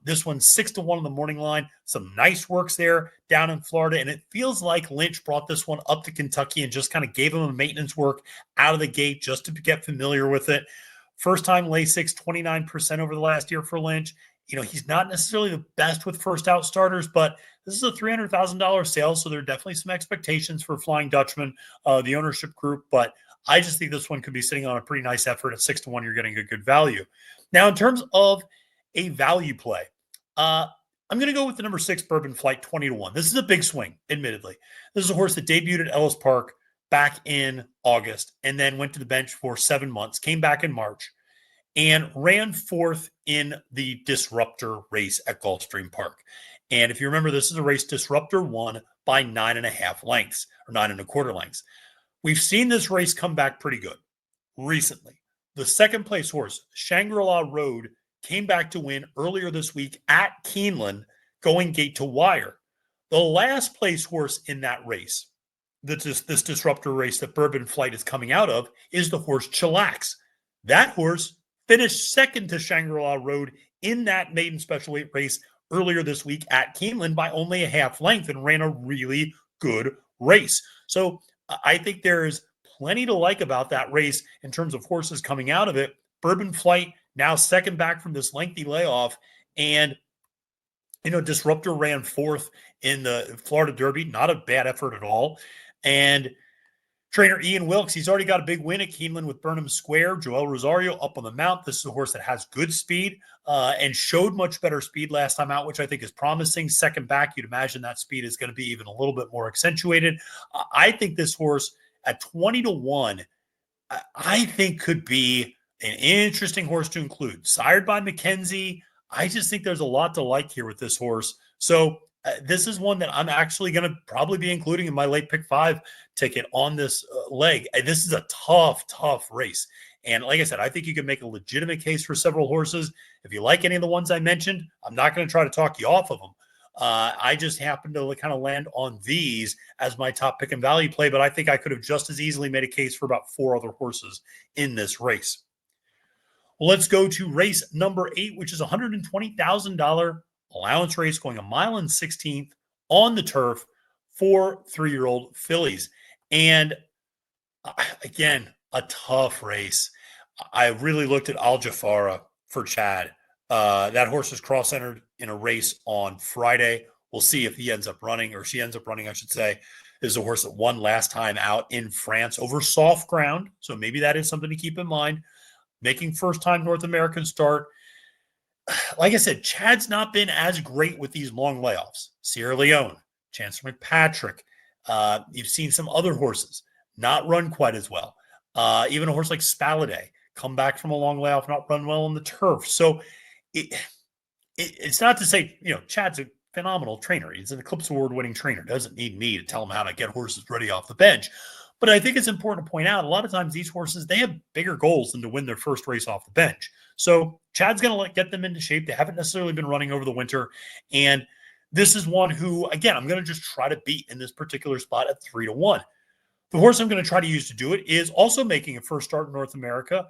A: This one's 6-1 on the morning line. Some nice works there down in Florida. And it feels like Lynch brought this one up to Kentucky and just kind of gave him a maintenance work out of the gate just to get familiar with it. First time lay 6, 29% over the last year for Lynch. He's not necessarily the best with first out starters, but this is a $300,000 sale, so there are definitely some expectations for Flying Dutchman, the ownership group. But I just think this one could be sitting on a pretty nice effort at 6-1. You're getting a good value. Now, in terms of a value play, I'm going to go with the number 6 Bourbon Flight 20-1. This is a big swing, admittedly. This is a horse that debuted at Ellis Park back in August and then went to the bench for 7 months, came back in March, and ran 4th in the Disruptor race at Gulfstream Park. And if you remember, this is a race Disruptor won by 9.5 lengths or 9.25 lengths. We've seen this race come back pretty good recently. The second place horse, Shangri-La Road, came back to win earlier this week at Keeneland, going gate to wire. The last place horse in that race, this Disruptor race that Bourbon Flight is coming out of, is the horse Chillax. That horse finished second to Shangri-La Road in that maiden special weight race earlier this week at Keeneland by only a half length and ran a really good race. So I think there is plenty to like about that race in terms of horses coming out of it. Bourbon Flight now second back from this lengthy layoff. And, Disruptor ran 4th in the Florida Derby. Not a bad effort at all. And trainer Ian Wilkes, he's already got a big win at Keeneland with Burnham Square. Joel Rosario up on the mount. This is a horse that has good speed and showed much better speed last time out, which I think is promising. Second back, you'd imagine that speed is going to be even a little bit more accentuated. I think this horse at 20-1, I think could be an interesting horse to include. Sired by Mackenzie, I just think there's a lot to like here with this horse. So this is one that I'm actually going to probably be including in my late pick 5 ticket on this leg. This is a tough race. And like I said, I think you can make a legitimate case for several horses. If you like any of the ones I mentioned, I'm not going to try to talk you off of them. I just happen to kind of land on these as my top pick and value play, but I think I could have just as easily made a case for about 4 other horses in this race. Well, let's go to race number 8, which is a $120,000 allowance race going 1.16 miles on the turf for 3-year-old fillies. And again, a tough race. I really looked at Al Jafara for Chad. That horse was cross-entered in a race on Friday. We'll see if he ends up running, or she ends up running, I should say. This is a horse that won last time out in France over soft ground. So maybe that is something to keep in mind. Making first-time North American start. Like I said, Chad's not been as great with these long layoffs. Sierra Leone, Chancellor McPatrick. You've seen some other horses not run quite as well. Even a horse like Spaladay come back from a long layoff, not run well on the turf. So it's not to say, Chad's a phenomenal trainer. He's an Eclipse Award-winning trainer. Doesn't need me to tell him how to get horses ready off the bench. But I think it's important to point out, a lot of times these horses, they have bigger goals than to win their first race off the bench. So Chad's going to get them into shape. They haven't necessarily been running over the winter. And this is one who, again, I'm going to just try to beat in this particular spot at 3-1. The horse I'm going to try to use to do it is also making a first start in North America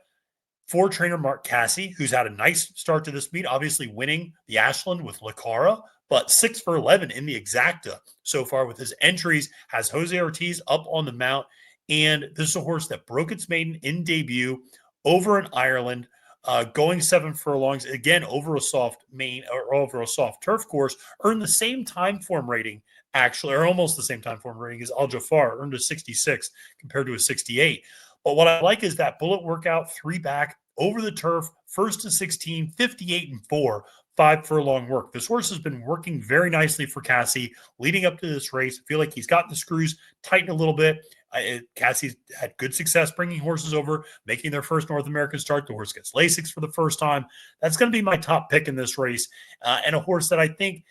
A: for trainer Mark Casse, who's had a nice start to this meet, obviously winning the Ashland with Lucara, but 6 for 11 in the exacta so far with his entries, has Jose Ortiz up on the mount. And this is a horse that broke its maiden in debut over in Ireland, going 7 furlongs, again, over a soft turf course, earned the same time form rating, actually, or almost the same time form rating as Al Jafar, earned a 66 compared to a 68. But what I like is that bullet workout, 3 back, over the turf, 1st to 16, 58-4, 5 furlong work. This horse has been working very nicely for Casse leading up to this race. I feel like he's got the screws tightened a little bit. Cassie's had good success bringing horses over, making their first North American start. The horse gets Lasix for the first time. That's going to be my top pick in this race, and a horse that I think,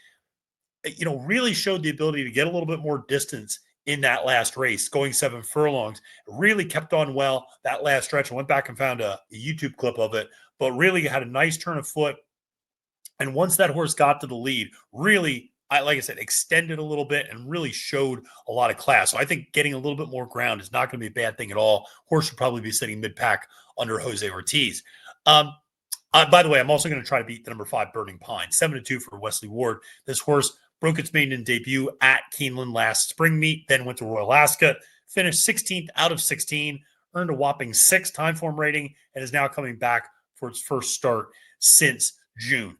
A: really showed the ability to get a little bit more distance in that last race, going 7 furlongs. Really kept on well that last stretch. I went back and found a YouTube clip of it, but really had a nice turn of foot. And once that horse got to the lead, really, like I said, extended a little bit and really showed a lot of class. So I think getting a little bit more ground is not going to be a bad thing at all. Horse should probably be sitting mid-pack under Jose Ortiz. By the way, I'm also going to try to beat the number 5 Burning Pine, 7-2 for Wesley Ward. This horse broke its maiden debut at Keeneland last spring meet, then went to Royal Ascot, finished 16th out of 16, earned a whopping 6 time form rating, and is now coming back for its first start since June.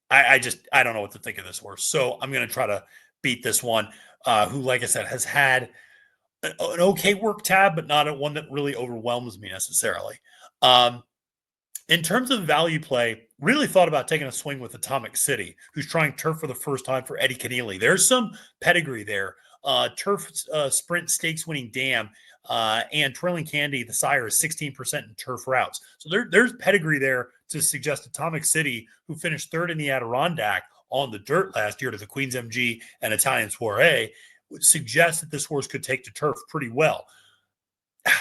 A: I don't know what to think of this horse. So I'm going to try to beat this one, who, like I said, has had an okay work tab, but not one that really overwhelms me necessarily. In terms of value play, really thought about taking a swing with Atomic City, who's trying turf for the first time for Eddie Keneally. There's some pedigree there. Turf sprint stakes winning dam, and Twirling Candy, the sire, is 16% in turf routes. So there's pedigree there to suggest Atomic City, who finished 3rd in the Adirondack on the dirt last year to the Queen's MG and Italian Soiree, would suggest that this horse could take to turf pretty well.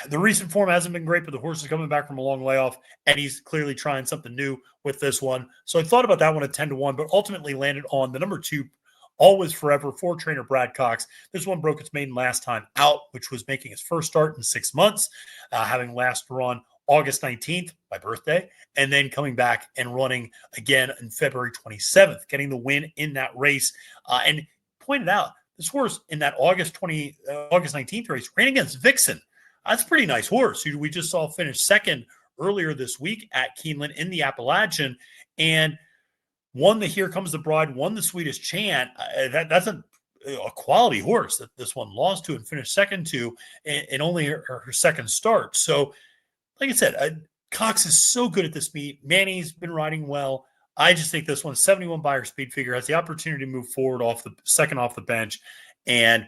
A: The recent form hasn't been great, but the horse is coming back from a long layoff, and he's clearly trying something new with this one. So I thought about that one at 10-1, but ultimately landed on the number 2, Always Forever, for trainer Brad Cox. This one broke its maiden last time out, which was making its first start in 6 months, having last run August 19th, my birthday, and then coming back and running again on February 27th, getting the win in that race. And pointed out, this horse in that August 19th race ran against Vixen. That's a pretty nice horse, who we just saw finish 2nd earlier this week at Keeneland in the Appalachian, and won the Here Comes the Bride, won the Sweetest Chant. That's a quality horse that this one lost to and finished 2nd to in only her 2nd start. So, like I said, Cox is so good at this meet. Manny's been riding well. I just think this one, 71 buyer speed figure, has the opportunity to move forward off the bench. And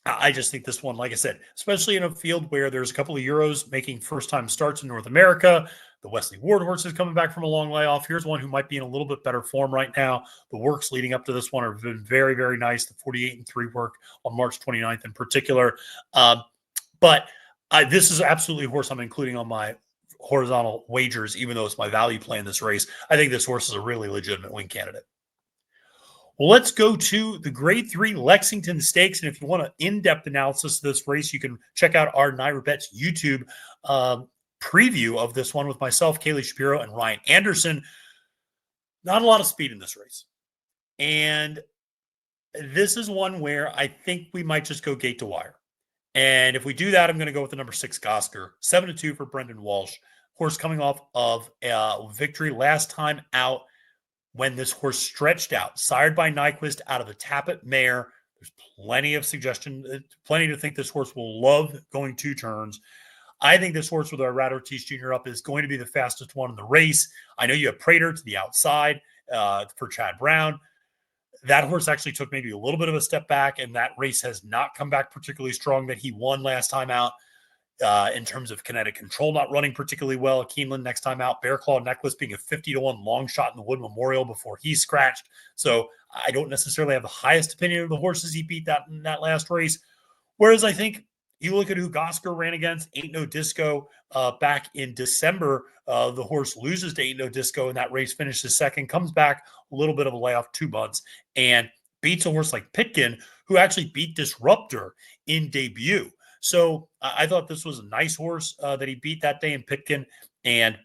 A: I just think this one, like I said, especially in a field where there's a couple of Euros making first-time starts in North America, the Wesley Ward horse is coming back from a long layoff. Here's one who might be in a little bit better form right now. The works leading up to this one have been very, very nice. The 48-3 work on March 29th in particular. But this is absolutely a horse I'm including on my horizontal wagers, even though it's my value play in this race. I think this horse is a really legitimate win candidate. Well, let's go to the Grade 3 Lexington Stakes. And if you want an in-depth analysis of this race, you can check out our NYRA Bets YouTube preview of this one with myself, Kaylee Shapiro, and Ryan Anderson. Not a lot of speed in this race. And this is one where I think we might just go gate to wire. And if we do that, I'm going to go with the number 6 Gosker, 7-2 for Brendan Walsh. Horse coming off of victory last time out when this horse stretched out, sired by Nyquist out of the Tappet mare. There's plenty of suggestion, plenty to think this horse will love going 2 turns. I think this horse with our Rat Ortiz Jr. up is going to be the fastest one in the race. I know you have Prater to the outside for Chad Brown. That horse actually took maybe a little bit of a step back, and that race has not come back particularly strong that he won last time out. In terms of kinetic control, not running particularly well. Keeneland next time out. Bear Claw Necklace being a 50-1 long shot in the Wood Memorial before he scratched. So I don't necessarily have the highest opinion of the horses he beat in that last race. Whereas I think you look at who Gosker ran against, Ain't No Disco, back in December. The horse loses to Ain't No Disco in that race, finishes second, comes back a little bit of a layoff, 2 months, and beats a horse like Pitkin, who actually beat Disruptor in debut. So I thought this was a nice horse that he beat that day in Pitkin. And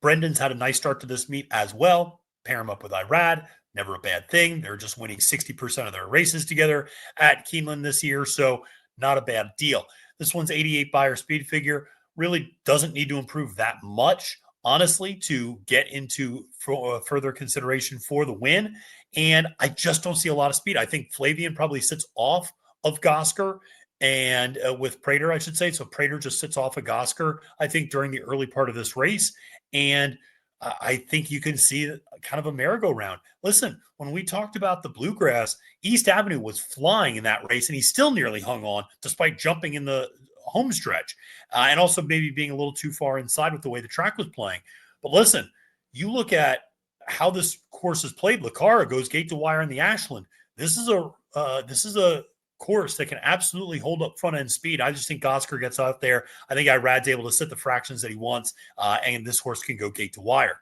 A: Brendan's had a nice start to this meet as well. Pair him up with Irad. Never a bad thing. They're just winning 60% of their races together at Keeneland this year. So not a bad deal. This one's 88 Beyer speed figure. Really doesn't need to improve that much, honestly, to get into further consideration for the win. And I just don't see a lot of speed. I think Flavian probably sits off of Gosker. And with Prater, I should say. So Prater just sits off of Gosker, I think, during the early part of this race. And I think you can see kind of a merry-go-round. Listen, when we talked about the Bluegrass, East Avenue was flying in that race, and he still nearly hung on despite jumping in the home stretch and also maybe being a little too far inside with the way the track was playing. But listen, you look at how this course is played. Lucara goes gate to wire in the Ashland. This is a course that can absolutely hold up front end speed. I just think Gosker gets out there. I think Irad's able to set the fractions that he wants, and this horse can go gate to wire.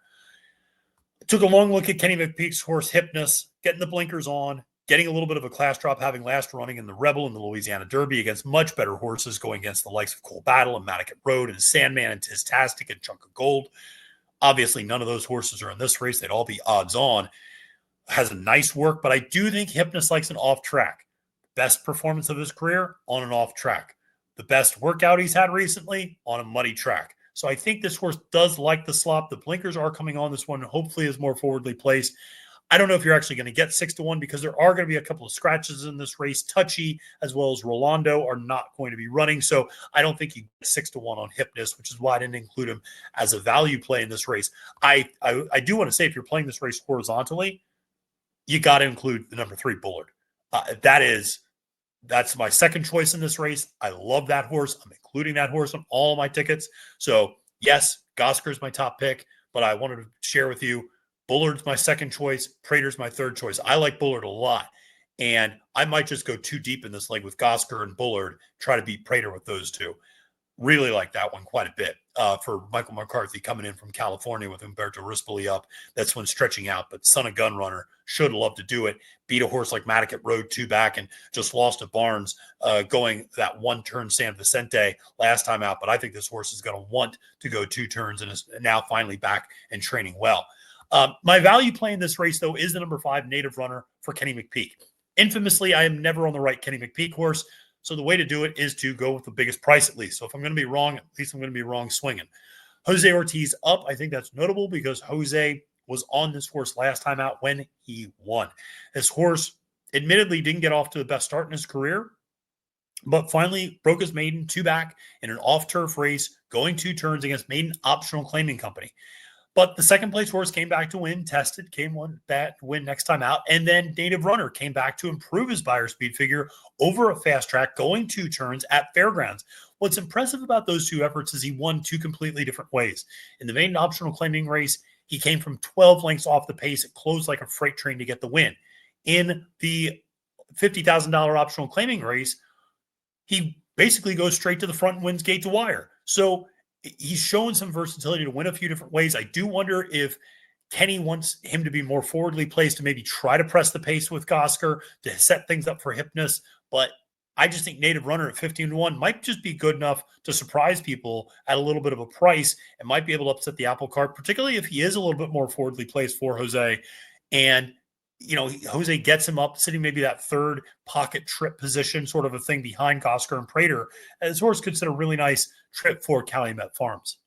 A: Took a long look at Kenny McPeak's horse Hypnus, getting the blinkers on, getting a little bit of a class drop, having last running in the Rebel and the Louisiana Derby against much better horses, going against the likes of Cole Battle and Matticat Road and Sandman and Tistastic and Chunk of Gold. Obviously, none of those horses are in this race. They'd all be odds on. Has a nice work, but I do think Hypnus likes an off track. Best performance of his career on an off track. The best workout he's had recently on a muddy track. So I think this horse does like the slop. The blinkers are coming on this one. Hopefully is more forwardly placed. I don't know if you're actually going to get 6-1 because there are going to be a couple of scratches in this race. Touchy as well as Rolando are not going to be running. So I don't think you get 6-1 on Hypnus, which is why I didn't include him as a value play in this race. I do want to say if you're playing this race horizontally, you got to include the number 3 Bullard. That's my second choice in this race. I love that horse. I'm including that horse on all of my tickets. So, yes, Gosker's my top pick, but I wanted to share with you Bullard's my second choice. Prater's my third choice. I like Bullard a lot, and I might just go too deep in this leg with Gosker and Bullard, try to beat Prater with those two. Really like that one quite a bit for Michael McCarthy coming in from California with Umberto Rispoli up. That's one stretching out, but son of gun runner should love to do it. Beat a horse like Matticat Road 2 back and just lost to Barnes going that 1-turn San Vicente last time out. But I think this horse is going to want to go 2 turns and is now finally back and training well. My value play in this race, though, is the number 5 Native Runner for Kenny McPeak. Infamously, I am never on the right Kenny McPeak horse. So the way to do it is to go with the biggest price at least. So if I'm going to be wrong, at least I'm going to be wrong swinging. Jose Ortiz up. I think that's notable because Jose was on this horse last time out when he won. This horse admittedly didn't get off to the best start in his career, but finally broke his maiden 2 back in an off-turf race, going 2 turns against Maiden Optional Claiming Company. But the second place horse came back to win, tested, came one back win next time out. And then Native Runner came back to improve his Beyer speed figure over a fast track, going 2 turns at Fairgrounds. What's impressive about those 2 efforts is he won 2 completely different ways. In the Maiden Optional Claiming race, he came from 12 lengths off the pace. It closed like a freight train to get the win. In the $50,000 optional claiming race, he basically goes straight to the front and wins gate to wire. So he's shown some versatility to win a few different ways. I do wonder if Kenny wants him to be more forwardly placed to maybe try to press the pace with Gosker to set things up for Hypnus. But I just think Native Runner at 15-1 might just be good enough to surprise people at a little bit of a price and might be able to upset the apple cart, particularly if he is a little bit more forwardly placed for Jose. And, you know, Jose gets him up, sitting maybe that third pocket trip position, sort of a thing behind Gosker and Prater. This horse could set a really nice trip for Calumet Farms.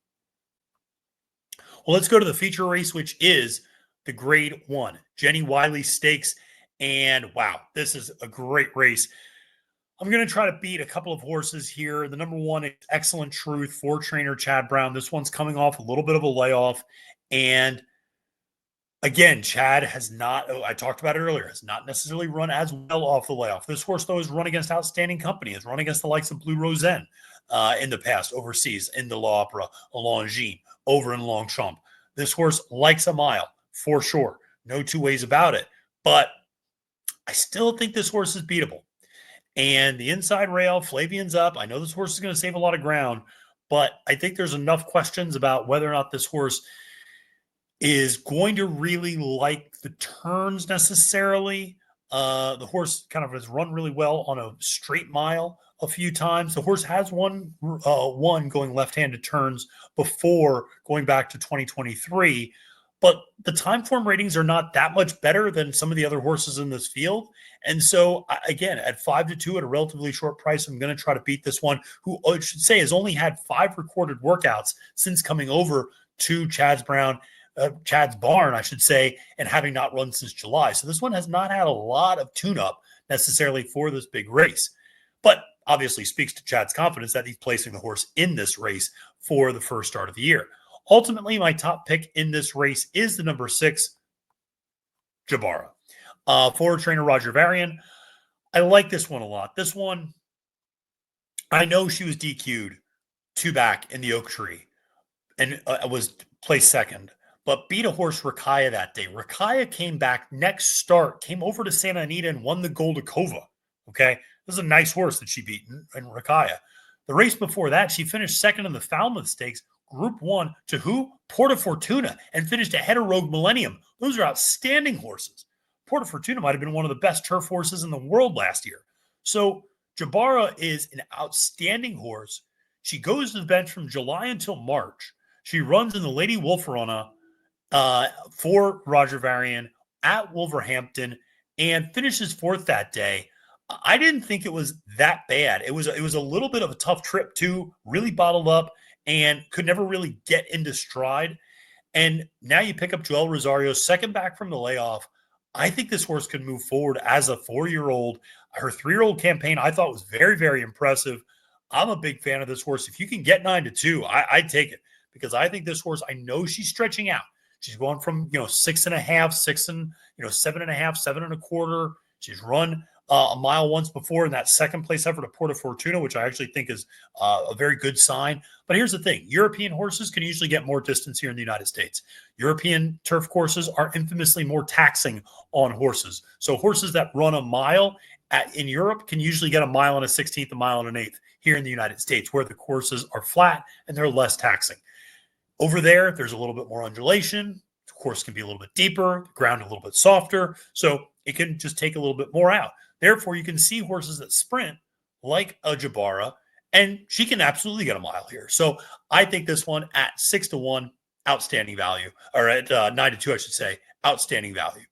A: Well, let's go to the feature race, which is the Grade 1 Jenny Wiley Stakes. And wow, this is a great race. I'm going to try to beat a couple of horses here. The number one is Excellent Truth for trainer Chad Brown. This one's coming off a little bit of a layoff. And again, Chad has not, I talked about it earlier, has not necessarily run as well off the layoff. This horse, though, has run against outstanding company, has run against the likes of Blue Rosen in the past overseas, in the L'Opera, Longines, over in Longchamp. This horse likes a mile, for sure. No two ways about it. But I still think this horse is beatable. And the inside rail, Flavian's up. I know this horse is going to save a lot of ground, but I think there's enough questions about whether or not this horse is going to really like the turns necessarily. The horse kind of has run really well on a straight mile a few times. The horse has won one going left-handed turns before going back to 2023. But the time form ratings are not that much better than some of the other horses in this field. And so, again, at 5-2 at a relatively short price, I'm going to try to beat this one, who I should say has only had 5 recorded workouts since coming over to Chad's barn, I should say, and having not run since July. So this one has not had a lot of tune-up necessarily for this big race. But obviously speaks to Chad's confidence that he's placing the horse in this race for the first start of the year. Ultimately, my top pick in this race is the number 6, Jabara. For trainer Roger Varian. I like this one a lot. This one, I know she was DQ'd 2 back in the Oak Tree and was placed second, but beat a horse, Rakaya, that day. Rakaya came back next start, came over to Santa Anita and won the Goldakova. Okay, this is a nice horse that she beat in Rakaya. The race before that, she finished second in the Falmouth Stakes, Group 1 to who? Porta Fortuna, and finished ahead of Rogue Millennium. Those are outstanding horses. Porta Fortuna might have been one of the best turf horses in the world last year. So Jabara is an outstanding horse. She goes to the bench from July until March. She runs in the Lady Wolferona for Roger Varian at Wolverhampton and finishes 4th that day. I didn't think it was that bad. It was a little bit of a tough trip too, really bottled up and could never really get into stride. And now you pick up Joel Rosario, second back from the layoff. I think this horse could move forward as a 4-year-old. Her 3-year-old campaign I thought was very, very impressive. I'm a big fan of this horse. If you can get 9-2, I'd take it because I think this horse, I know she's stretching out. She's going from, 6.5, 6 and, 7.5, 7.25. She's run a mile once before in that second place effort at Porta Fortuna, which I actually think is a very good sign. But here's the thing. European horses can usually get more distance here in the United States. European turf courses are infamously more taxing on horses. So horses that run a mile in Europe can usually get a mile and a 16th, a mile and an eighth here in the United States, where the courses are flat and they're less taxing. Over there, there's a little bit more undulation. The course can be a little bit deeper, the ground a little bit softer. So it can just take a little bit more out. Therefore, you can see horses that sprint like a Jabara, and she can absolutely get a mile here. So I think this one at 6-1, outstanding value, or at 9-2, I should say, outstanding value.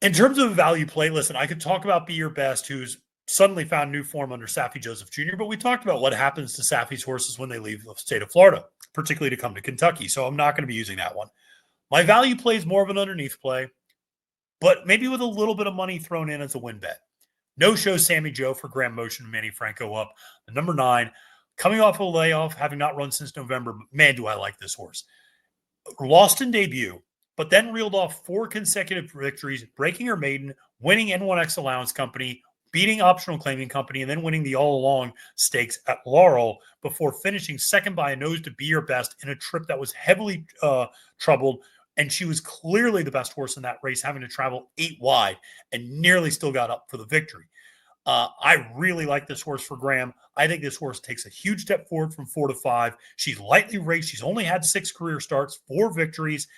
A: In terms of a value play, listen, I could talk about Be Your Best, who's suddenly found new form under Saffie Joseph Jr., but we talked about what happens to Saffie's horses when they leave the state of Florida, particularly to come to Kentucky. So I'm not going to be using that one. My value play is more of an underneath play, but maybe with a little bit of money thrown in as a win bet. No-show Sammy Joe for Graham Motion and Manny Franco up. The number 9, coming off a layoff, having not run since November. But man, do I like this horse. Lost in debut, but then reeled off 4 consecutive victories, breaking her maiden, winning N1X Allowance Company, beating Optional Claiming Company, and then winning the All-Along Stakes at Laurel before finishing second by a nose to Be Your Best in a trip that was heavily troubled. And she was clearly the best horse in that race, having to travel 8 wide and nearly still got up for the victory. I really like this horse for Graham. I think this horse takes a huge step forward from 4 to 5. She's lightly raced. She's only had 6 career starts, 4 victories.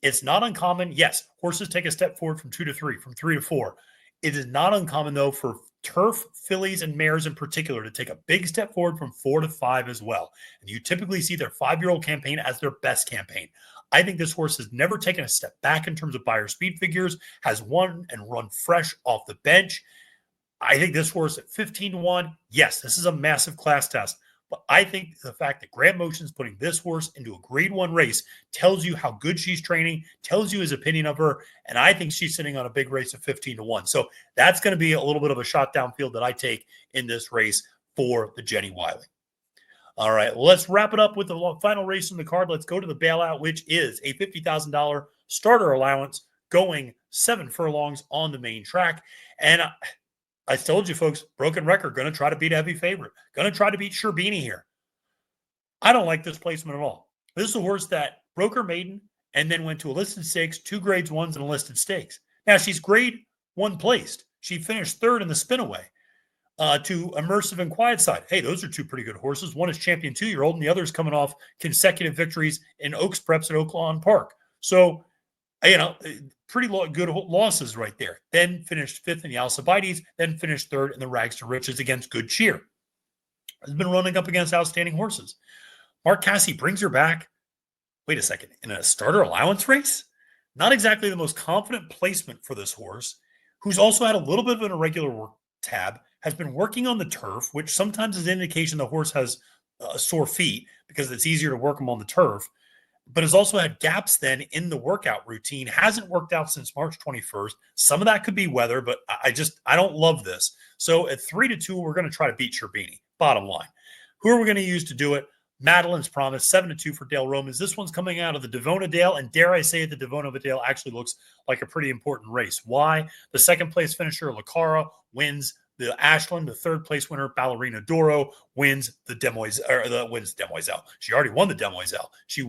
A: It's not uncommon. Yes, horses take a step forward from 2 to 3, from 3 to 4. It is not uncommon, though, for turf, fillies, and mares in particular to take a big step forward from 4 to 5 as well. And you typically see their 5-year-old campaign as their best campaign. I think this horse has never taken a step back in terms of buyer speed figures, has won and run fresh off the bench. I think this horse at 15-1, yes, this is a massive class test, But I think the fact that Grant Motion's putting this horse into a grade 1 race tells you how good she's training, tells you his opinion of her. And I think she's sitting on a big race of 15-1. So that's going to be a little bit of a shot downfield that I take in this race for the Jenny Wiley. All right, well, let's wrap it up with the final race in the card. Let's go to the bailout, which is a $50,000 starter allowance going 7 furlongs on the main track. And I told you, folks, broken record, going to try to beat a heavy favorite. Going to try to beat Sherbini here. I don't like this placement at all. This is a horse that broke her maiden and then went to a listed stakes, 2 grades 1s and a listed stakes. Now, she's grade 1 placed. She finished 3rd in the spinaway to Immersive and Quiet Side. Hey, those are 2 pretty good horses. One is champion 2-year-old, and the other is coming off consecutive victories in Oaks Preps at Oaklawn Park. So, pretty good losses right there. Then finished 5th in the Alcibiades, then finished 3rd in the Rags to Riches against Good Cheer. Has been running up against outstanding horses. Mark Casse brings her back. Wait a second, in a starter allowance race? Not exactly the most confident placement for this horse, who's also had a little bit of an irregular work tab, has been working on the turf, which sometimes is an indication the horse has sore feet because it's easier to work them on the turf, but has also had gaps then in the workout routine. Hasn't worked out since March 21st. Some of that could be weather, but I don't love this. So at 3-2, we're going to try to beat Sherbini. Bottom line. Who are we going to use to do it? Madeline's Promise, 7-2 for Dale Romans. This one's coming out of the Devona Dale, and dare I say it, the Devona Dale actually looks like a pretty important race. Why? The second place finisher, Lacara, wins the Ashland. The third place winner, Ballerina Doro, wins the Demoiselle. She already won the Demoiselle. She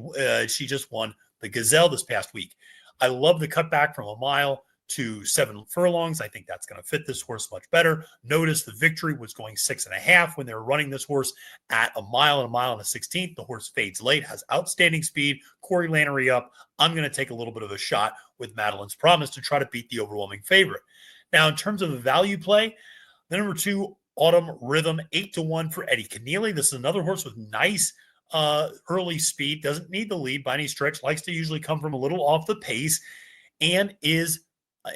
A: just won the Gazelle this past week. I love the cutback from a mile to 7 furlongs. I think that's going to fit this horse much better. Notice the victory was going 6.5 when they were running this horse at a mile and a 16th. The horse fades late, has outstanding speed. Corey Lannery up. I'm going to take a little bit of a shot with Madeline's Promise to try to beat the overwhelming favorite. Now, in terms of the value play, the number 2, Autumn Rhythm, 8-1 for Eddie Keneally. This is another horse with nice early speed. Doesn't need the lead by any stretch. Likes to usually come from a little off the pace and is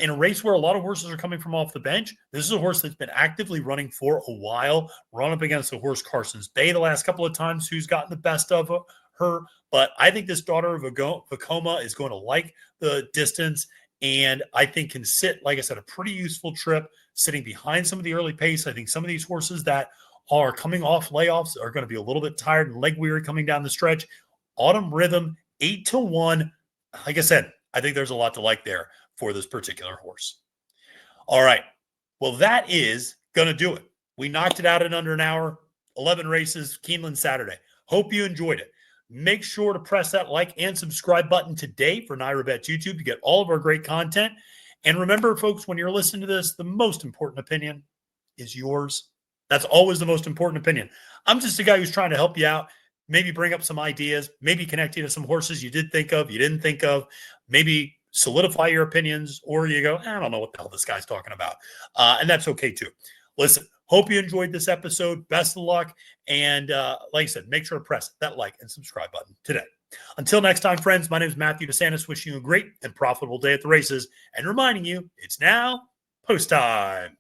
A: in a race where a lot of horses are coming from off the bench. This is a horse that's been actively running for a while, run up against the horse Carson's Bay the last couple of times, who's gotten the best of her. But I think this daughter of Vacoma is going to like the distance, and I think can sit, like I said, a pretty useful trip, sitting behind some of the early pace. I think some of these horses that are coming off layoffs are going to be a little bit tired and leg weary coming down the stretch. Autumn Rhythm, 8-1. Like I said, I think there's a lot to like there for this particular horse. All right. Well, that is going to do it. We knocked it out in under an hour, 11 races, Keeneland Saturday. Hope you enjoyed it. Make sure to press that like and subscribe button today for NYRA Bets YouTube to get all of our great content. And remember, folks, when you're listening to this, the most important opinion is yours. That's always the most important opinion. I'm just a guy who's trying to help you out, maybe bring up some ideas, maybe connect you to some horses you did think of, you didn't think of, maybe solidify your opinions, or you go, I don't know what the hell this guy's talking about. And that's okay too. Listen, hope you enjoyed this episode. Best of luck. And like I said, make sure to press that like and subscribe button today. Until next time, friends, my name is Matthew DeSantis, wishing you a great and profitable day at the races and reminding you it's now post time.